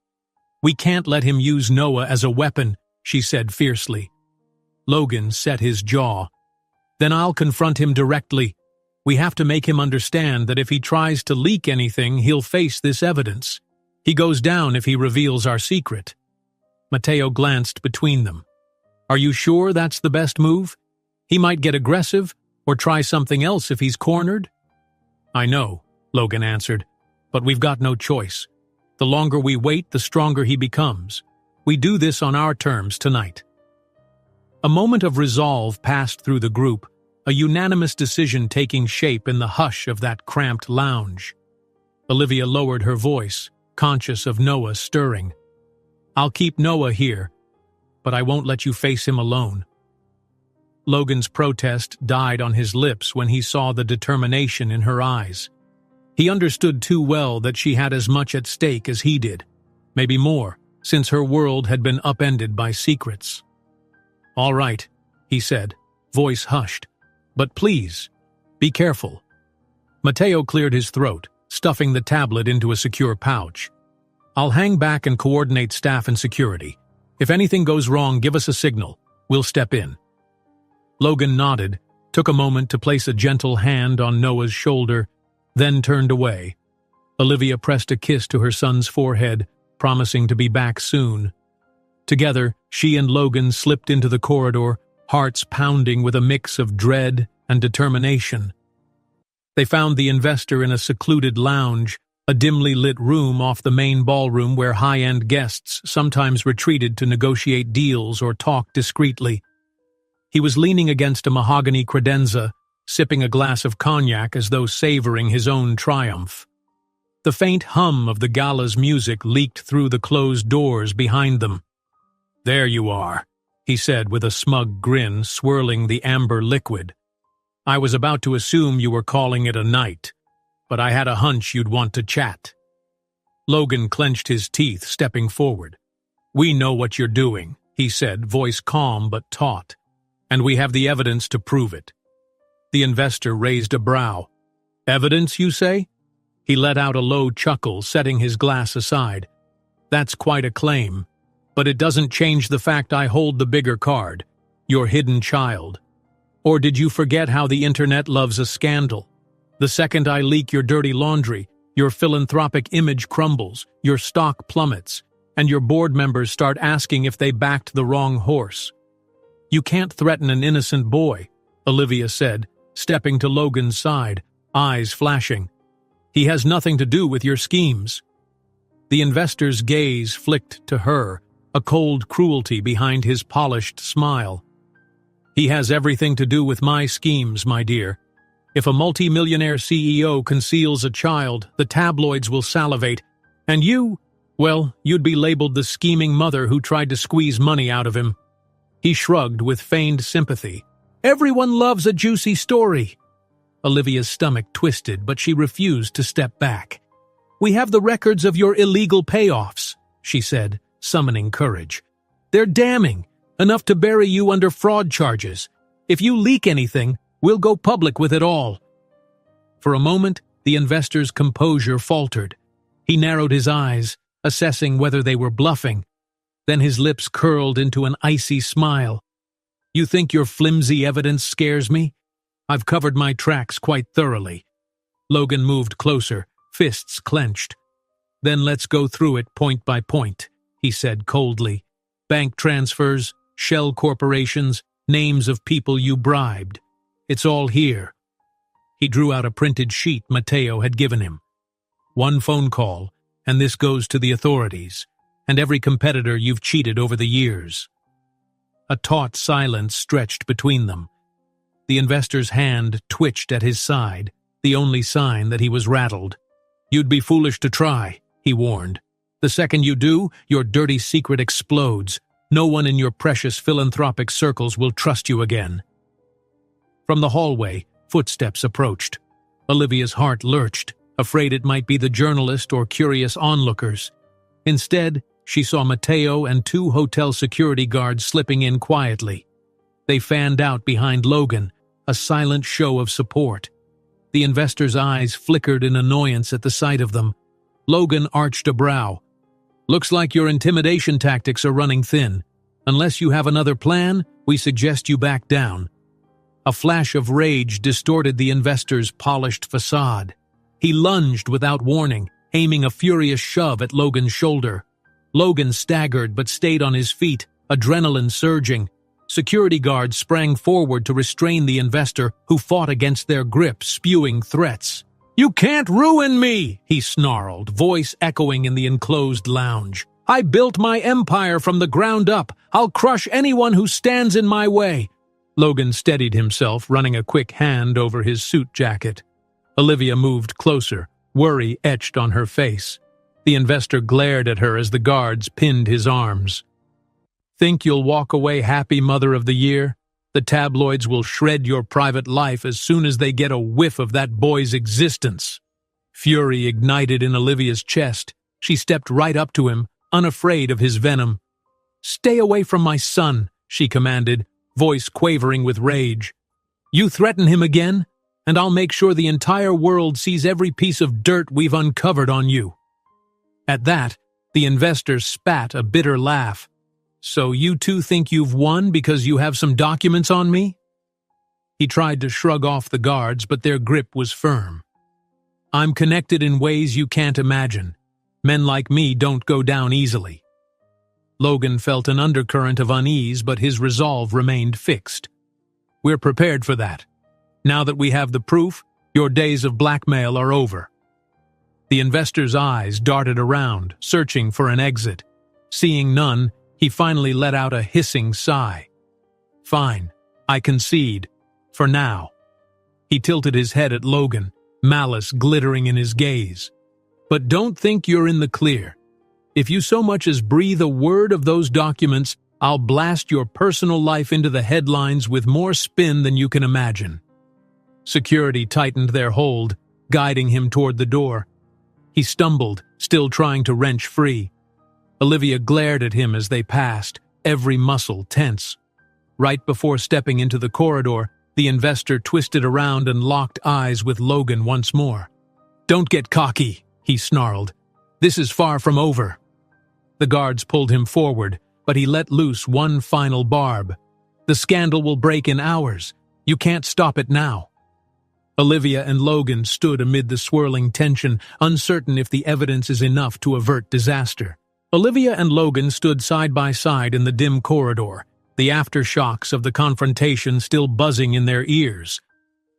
"We can't let him use Noah as a weapon," she said fiercely. Logan set his jaw. "Then I'll confront him directly. We have to make him understand that if he tries to leak anything, he'll face this evidence. He goes down if he reveals our secret." Matteo glanced between them. "Are you sure that's the best move? He might get aggressive or try something else if he's cornered." "I know," Logan answered, "but we've got no choice. The longer we wait, the stronger he becomes. We do this on our terms tonight." A moment of resolve passed through the group, a unanimous decision taking shape in the hush of that cramped lounge. Olivia lowered her voice, conscious of Noah stirring. "I'll keep Noah here, but I won't let you face him alone." Logan's protest died on his lips when he saw the determination in her eyes. He understood too well that she had as much at stake as he did, maybe more, since her world had been upended by secrets. "All right," he said, voice hushed, "but please, be careful." Matteo cleared his throat, stuffing the tablet into a secure pouch. "I'll hang back and coordinate staff and security. If anything goes wrong, give us a signal. We'll step in." Logan nodded, took a moment to place a gentle hand on Noah's shoulder, then turned away. Olivia pressed a kiss to her son's forehead, promising to be back soon. Together, she and Logan slipped into the corridor, hearts pounding with a mix of dread and determination. They found the investor in a secluded lounge, a dimly lit room off the main ballroom where high-end guests sometimes retreated to negotiate deals or talk discreetly. He was leaning against a mahogany credenza, sipping a glass of cognac as though savoring his own triumph. The faint hum of the gala's music leaked through the closed doors behind them. "There you are," he said with a smug grin, swirling the amber liquid. "I was about to assume you were calling it a night, but I had a hunch you'd want to chat." Logan clenched his teeth, stepping forward. "We know what you're doing," he said, voice calm but taut, "and we have the evidence to prove it." The investor raised a brow. "Evidence, you say?" He let out a low chuckle, setting his glass aside. "That's quite a claim, but it doesn't change the fact I hold the bigger card, your hidden child. Or did you forget how the internet loves a scandal? The second I leak your dirty laundry, your philanthropic image crumbles, your stock plummets, and your board members start asking if they backed the wrong horse. You can't threaten an innocent boy," Olivia said, stepping to Logan's side, eyes flashing. "He has nothing to do with your schemes." The investor's gaze flicked to her, a cold cruelty behind his polished smile. "He has everything to do with my schemes, my dear. If a multi-millionaire CEO conceals a child, the tabloids will salivate. And you, well, you'd be labeled the scheming mother who tried to squeeze money out of him. He shrugged with feigned sympathy. Everyone loves a juicy story. Olivia's stomach twisted, but she refused to step back. We have the records of your illegal payoffs, she said, summoning courage. They're damning, enough to bury you under fraud charges. If you leak anything, we'll go public with it all. For a moment, the investor's composure faltered. He narrowed his eyes, assessing whether they were bluffing. Then his lips curled into an icy smile. You think your flimsy evidence scares me? I've covered my tracks quite thoroughly. Logan moved closer, fists clenched. Then let's go through it point by point, he said coldly. Bank transfers, shell corporations, names of people you bribed. It's all here. He drew out a printed sheet Mateo had given him. One phone call, and this goes to the authorities, and every competitor you've cheated over the years. A taut silence stretched between them. The investor's hand twitched at his side, the only sign that he was rattled. You'd be foolish to try, he warned. The second you do, your dirty secret explodes. No one in your precious philanthropic circles will trust you again. From the hallway, footsteps approached. Olivia's heart lurched, afraid it might be the journalist or curious onlookers. Instead, she saw Mateo and 2 hotel security guards slipping in quietly. They fanned out behind Logan, a silent show of support. The investor's eyes flickered in annoyance at the sight of them. Logan arched a brow. Looks like your intimidation tactics are running thin. Unless you have another plan, we suggest you back down. A flash of rage distorted the investor's polished facade. He lunged without warning, aiming a furious shove at Logan's shoulder. Logan staggered but stayed on his feet, adrenaline surging. Security guards sprang forward to restrain the investor, who fought against their grip, spewing threats. You can't ruin me, he snarled, voice echoing in the enclosed lounge. I built my empire from the ground up. I'll crush anyone who stands in my way. Logan steadied himself, running a quick hand over his suit jacket. Olivia moved closer, worry etched on her face. The investor glared at her as the guards pinned his arms. Think you'll walk away happy, Mother of the Year? The tabloids will shred your private life as soon as they get a whiff of that boy's existence. Fury ignited in Olivia's chest. She stepped right up to him, unafraid of his venom. Stay away from my son, she commanded, voice quavering with rage. You threaten him again, and I'll make sure the entire world sees every piece of dirt we've uncovered on you. At that, the investor spat a bitter laugh. So you two think you've won because you have some documents on me? He tried to shrug off the guards, but their grip was firm. I'm connected in ways you can't imagine. Men like me don't go down easily. Logan felt an undercurrent of unease, but his resolve remained fixed. We're prepared for that. Now that we have the proof, your days of blackmail are over. The investor's eyes darted around, searching for an exit. Seeing none, he finally let out a hissing sigh. Fine, I concede. For now. He tilted his head at Logan, malice glittering in his gaze. But don't think you're in the clear. If you so much as breathe a word of those documents, I'll blast your personal life into the headlines with more spin than you can imagine. Security tightened their hold, guiding him toward the door. He stumbled, still trying to wrench free. Olivia glared at him as they passed, every muscle tense. Right before stepping into the corridor, the investor twisted around and locked eyes with Logan once more. Don't get cocky, he snarled. This is far from over. The guards pulled him forward, but he let loose one final barb. The scandal will break in hours. You can't stop it now. Olivia and Logan stood amid the swirling tension, uncertain if the evidence is enough to avert disaster. Olivia and Logan stood side by side in the dim corridor, the aftershocks of the confrontation still buzzing in their ears.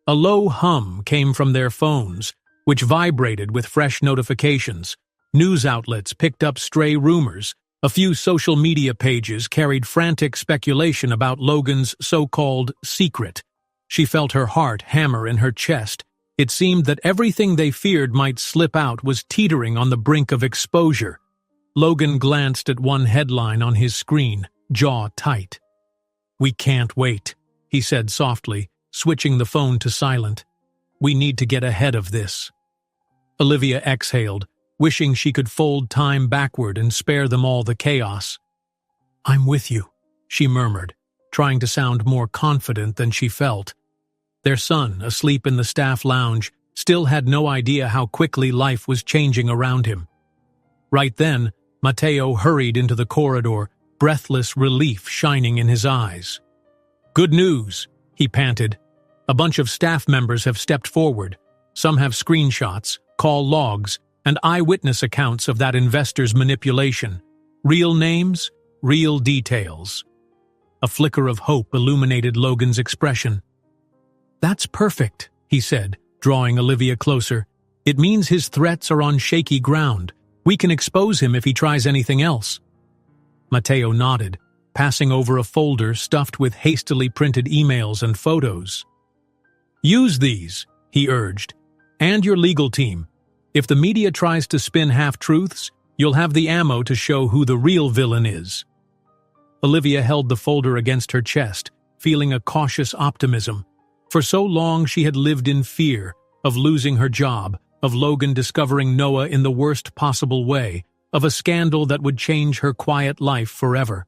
A low hum came from their phones, which vibrated with fresh notifications. News outlets picked up stray rumors. A few social media pages carried frantic speculation about Logan's so-called secret. She felt her heart hammer in her chest. It seemed that everything they feared might slip out was teetering on the brink of exposure. Logan glanced at one headline on his screen, jaw tight. "We can't wait," he said softly, switching the phone to silent. "We need to get ahead of this." Olivia exhaled, wishing she could fold time backward and spare them all the chaos. "I'm with you," she murmured, trying to sound more confident than she felt. Their son, asleep in the staff lounge, still had no idea how quickly life was changing around him. Right then, Matteo hurried into the corridor, breathless relief shining in his eyes. "Good news," he panted. "A bunch of staff members have stepped forward. Some have screenshots, call logs, and eyewitness accounts of that investor's manipulation. Real names, real details." A flicker of hope illuminated Logan's expression. "That's perfect," he said, drawing Olivia closer. "It means his threats are on shaky ground. We can expose him if he tries anything else." Matteo nodded, passing over a folder stuffed with hastily printed emails and photos. "Use these," he urged, "and your legal team. If the media tries to spin half-truths, you'll have the ammo to show who the real villain is." Olivia held the folder against her chest, feeling a cautious optimism. For so long she had lived in fear of losing her job, of Logan discovering Noah in the worst possible way, of a scandal that would change her quiet life forever.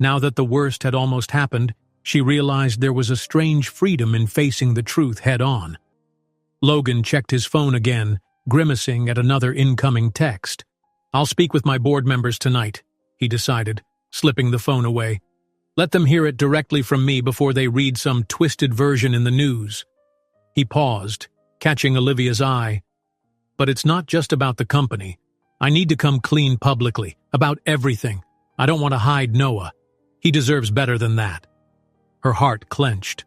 Now that the worst had almost happened, she realized there was a strange freedom in facing the truth head-on. Logan checked his phone again, grimacing at another incoming text. "I'll speak with my board members tonight," he decided, slipping the phone away. "Let them hear it directly from me before they read some twisted version in the news." He paused, catching Olivia's eye. "But it's not just about the company. I need to come clean publicly, about everything. I don't want to hide Noah. He deserves better than that." Her heart clenched.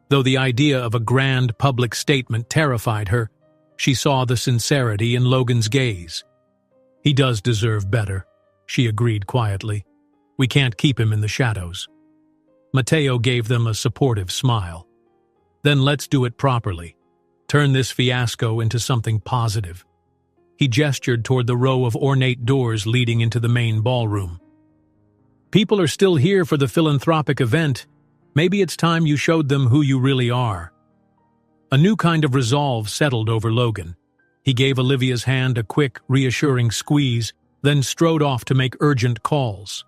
Though the idea of a grand public statement terrified her, she saw the sincerity in Logan's gaze. "He does deserve better," she agreed quietly. "We can't keep him in the shadows." Matteo gave them a supportive smile. "Then let's do it properly. Turn this fiasco into something positive." He gestured toward the row of ornate doors leading into the main ballroom. "People are still here for the philanthropic event. Maybe it's time you showed them who you really are." A new kind of resolve settled over Logan. He gave Olivia's hand a quick, reassuring squeeze, then strode off to make urgent calls.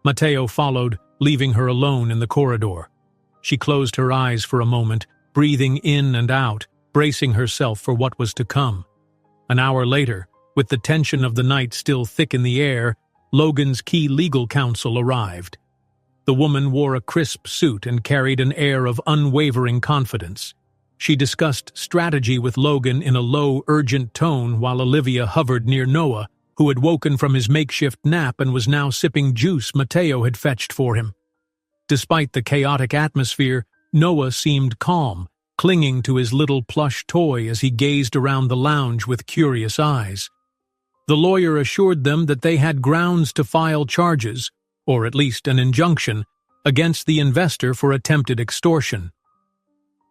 Matteo followed, leaving her alone in the corridor. She closed her eyes for a moment, breathing in and out, bracing herself for what was to come. An hour later, with the tension of the night still thick in the air, Logan's key legal counsel arrived. The woman wore a crisp suit and carried an air of unwavering confidence. She discussed strategy with Logan in a low, urgent tone while Olivia hovered near Noah, who had woken from his makeshift nap and was now sipping juice Matteo had fetched for him. Despite the chaotic atmosphere, Noah seemed calm, clinging to his little plush toy as he gazed around the lounge with curious eyes. The lawyer assured them that they had grounds to file charges, or at least an injunction, against the investor for attempted extortion.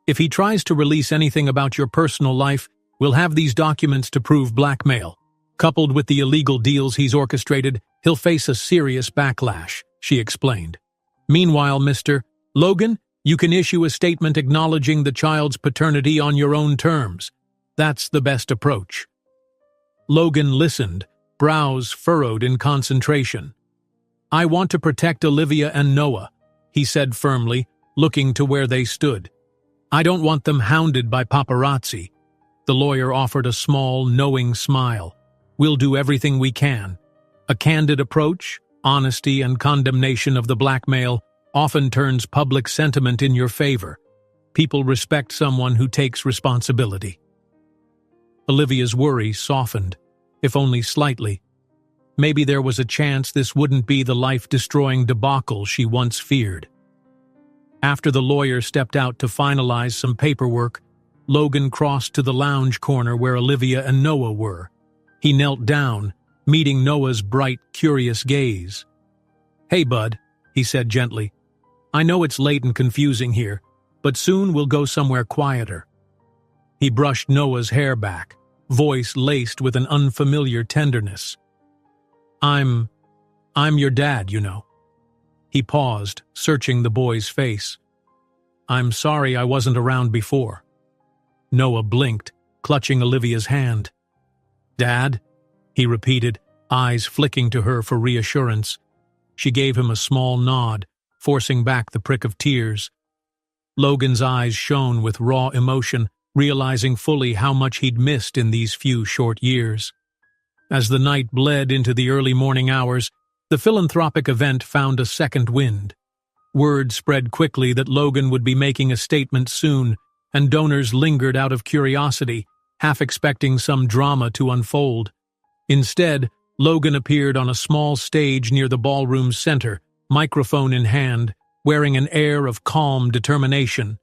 "If he tries to release anything about your personal life, we'll have these documents to prove blackmail. Coupled with the illegal deals he's orchestrated, he'll face a serious backlash," she explained. "Meanwhile, Mr. Logan, you can issue a statement acknowledging the child's paternity on your own terms. That's the best approach." Logan listened, brows furrowed in concentration. "I want to protect Olivia and Noah," he said firmly, looking to where they stood. "I don't want them hounded by paparazzi." The lawyer offered a small, knowing smile. "We'll do everything we can." A candid approach, honesty and condemnation of the blackmail, often turns public sentiment in your favor. People respect someone who takes responsibility. Olivia's worry softened, if only slightly. Maybe there was a chance this wouldn't be the life-destroying debacle she once feared. After the lawyer stepped out to finalize some paperwork, Logan crossed to the lounge corner where Olivia and Noah were. He knelt down, meeting Noah's bright, curious gaze. "Hey, bud," he said gently. "I know it's late and confusing here, but soon we'll go somewhere quieter." He brushed Noah's hair back, voice laced with an unfamiliar tenderness. I'm your dad, you know." He paused, searching the boy's face. "I'm sorry I wasn't around before." Noah blinked, clutching Olivia's hand. "Dad?" he repeated, eyes flicking to her for reassurance. She gave him a small nod, forcing back the prick of tears. Logan's eyes shone with raw emotion, realizing fully how much he'd missed in these few short years. As the night bled into the early morning hours, the philanthropic event found a second wind. Word spread quickly that Logan would be making a statement soon, and donors lingered out of curiosity, half expecting some drama to unfold. Instead, Logan appeared on a small stage near the ballroom's center, microphone in hand, wearing an air of calm determination.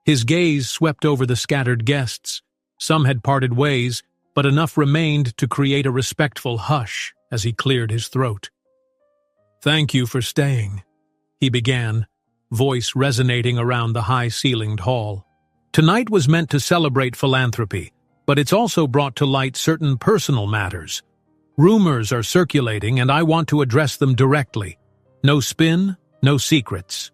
His gaze swept over the scattered guests. Some had parted ways, but enough remained to create a respectful hush as he cleared his throat. "Thank you for staying," he began, voice resonating around the high-ceilinged hall. "Tonight was meant to celebrate philanthropy, but it's also brought to light certain personal matters. Rumors are circulating, and I want to address them directly. No spin, no secrets."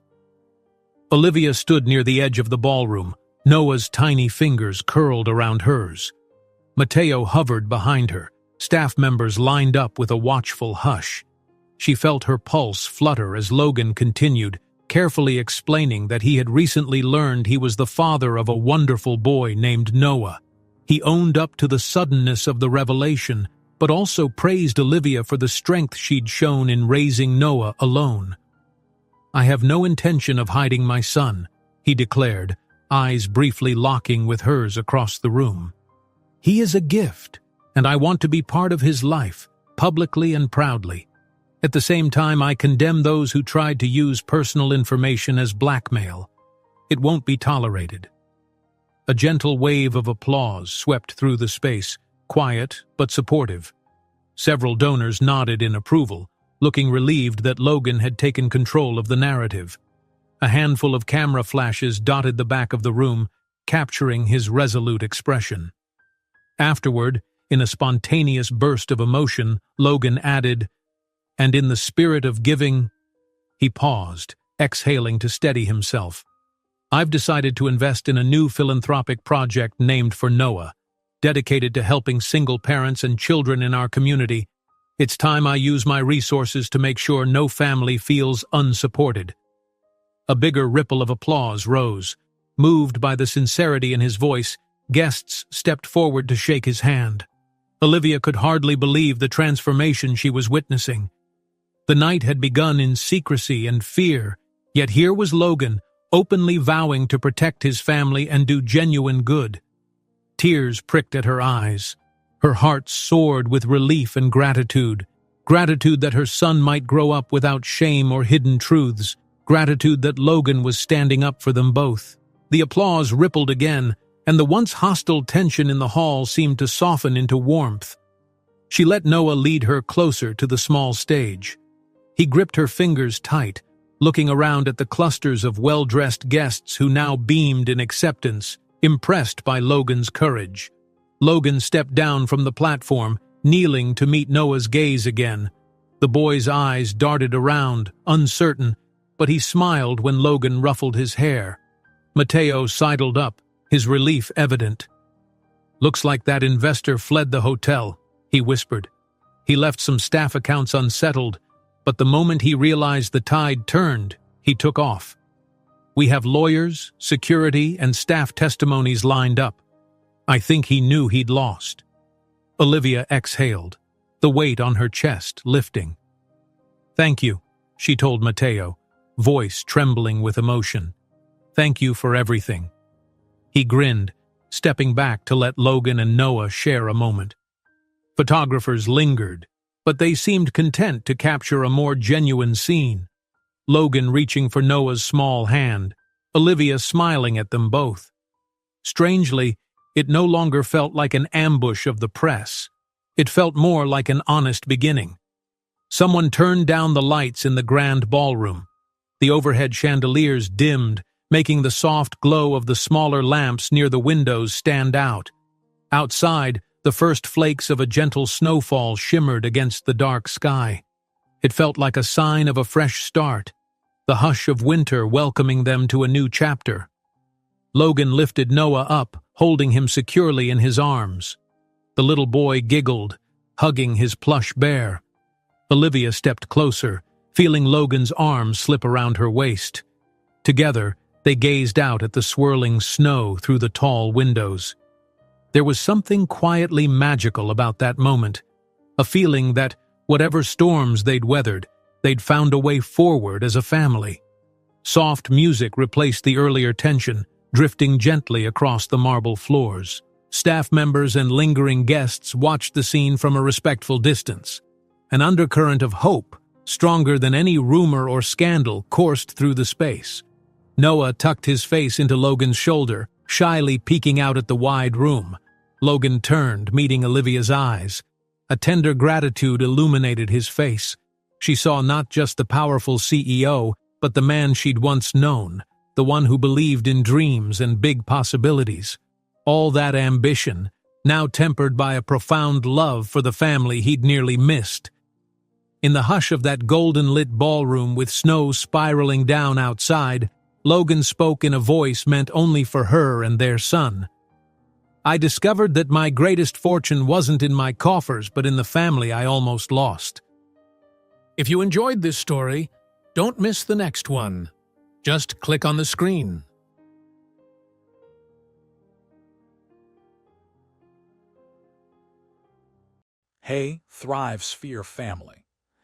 Olivia stood near the edge of the ballroom, Noah's tiny fingers curled around hers. Mateo hovered behind her, staff members lined up with a watchful hush. She felt her pulse flutter as Logan continued, carefully explaining that he had recently learned he was the father of a wonderful boy named Noah. He owned up to the suddenness of the revelation, but also praised Olivia for the strength she'd shown in raising Noah alone. "I have no intention of hiding my son," he declared, eyes briefly locking with hers across the room. "He is a gift, and I want to be part of his life, publicly and proudly. At the same time, I condemn those who tried to use personal information as blackmail. It won't be tolerated." A gentle wave of applause swept through the space, quiet but supportive. Several donors nodded in approval, looking relieved that Logan had taken control of the narrative. A handful of camera flashes dotted the back of the room, capturing his resolute expression. Afterward, in a spontaneous burst of emotion, Logan added, "And in the spirit of giving—" He paused, exhaling to steady himself. "I've decided to invest in a new philanthropic project named for Noah, dedicated to helping single parents and children in our community. It's time I use my resources to make sure no family feels unsupported." A bigger ripple of applause rose. Moved by the sincerity in his voice, guests stepped forward to shake his hand. Olivia could hardly believe the transformation she was witnessing. The night had begun in secrecy and fear, yet here was Logan, openly vowing to protect his family and do genuine good. Tears pricked at her eyes. Her heart soared with relief and gratitude. Gratitude that her son might grow up without shame or hidden truths. Gratitude that Logan was standing up for them both. The applause rippled again, and the once hostile tension in the hall seemed to soften into warmth. She let Noah lead her closer to the small stage. He gripped her fingers tight, looking around at the clusters of well-dressed guests who now beamed in acceptance, impressed by Logan's courage. Logan stepped down from the platform, kneeling to meet Noah's gaze again. The boy's eyes darted around, uncertain, but he smiled when Logan ruffled his hair. Mateo sidled up, his relief evident. "Looks like that investor fled the hotel," he whispered. "He left some staff accounts unsettled, but the moment he realized the tide turned, he took off. We have lawyers, security, and staff testimonies lined up. I think he knew he'd lost." Olivia exhaled, the weight on her chest lifting. "Thank you," she told Mateo, voice trembling with emotion. "Thank you for everything." He grinned, stepping back to let Logan and Noah share a moment. Photographers lingered, but they seemed content to capture a more genuine scene. Logan reaching for Noah's small hand, Olivia smiling at them both. Strangely, it no longer felt like an ambush of the press. It felt more like an honest beginning. Someone turned down the lights in the grand ballroom. The overhead chandeliers dimmed, making the soft glow of the smaller lamps near the windows stand out. Outside, the first flakes of a gentle snowfall shimmered against the dark sky. It felt like a sign of a fresh start, the hush of winter welcoming them to a new chapter. Logan lifted Noah up, holding him securely in his arms. The little boy giggled, hugging his plush bear. Olivia stepped closer, feeling Logan's arm slip around her waist. Together, they gazed out at the swirling snow through the tall windows. There was something quietly magical about that moment, a feeling that, whatever storms they'd weathered, they'd found a way forward as a family. Soft music replaced the earlier tension, drifting gently across the marble floors. Staff members and lingering guests watched the scene from a respectful distance. An undercurrent of hope, stronger than any rumor or scandal, coursed through the space. Noah tucked his face into Logan's shoulder, shyly peeking out at the wide room. Logan turned, meeting Olivia's eyes. A tender gratitude illuminated his face. She saw not just the powerful CEO, but the man she'd once known, the one who believed in dreams and big possibilities. All that ambition, now tempered by a profound love for the family he'd nearly missed. In the hush of that golden-lit ballroom with snow spiraling down outside, Logan spoke in a voice meant only for her and their son. "I discovered that my greatest fortune wasn't in my coffers, but in the family I almost lost." If you enjoyed this story, don't miss the next one. Just click on the screen. Hey, Thrive Sphere family.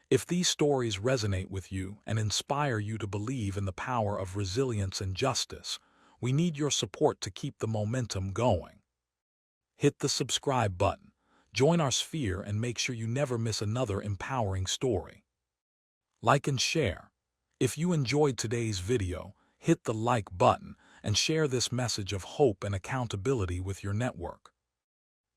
If these stories resonate with you and inspire you to believe in the power of resilience and justice, we need your support to keep the momentum going. Hit the subscribe button, join our sphere, and make sure you never miss another empowering story. Like and share. If you enjoyed today's video, hit the like button and share this message of hope and accountability with your network.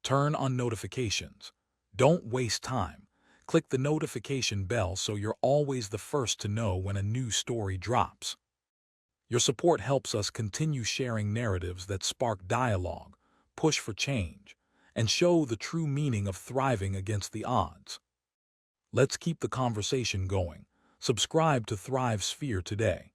Turn on notifications. Don't waste time. Click the notification bell so you're always the first to know when a new story drops. Your support helps us continue sharing narratives that spark dialogue, push for change, and show the true meaning of thriving against the odds. Let's keep the conversation going. Subscribe to Thrive Sphere today.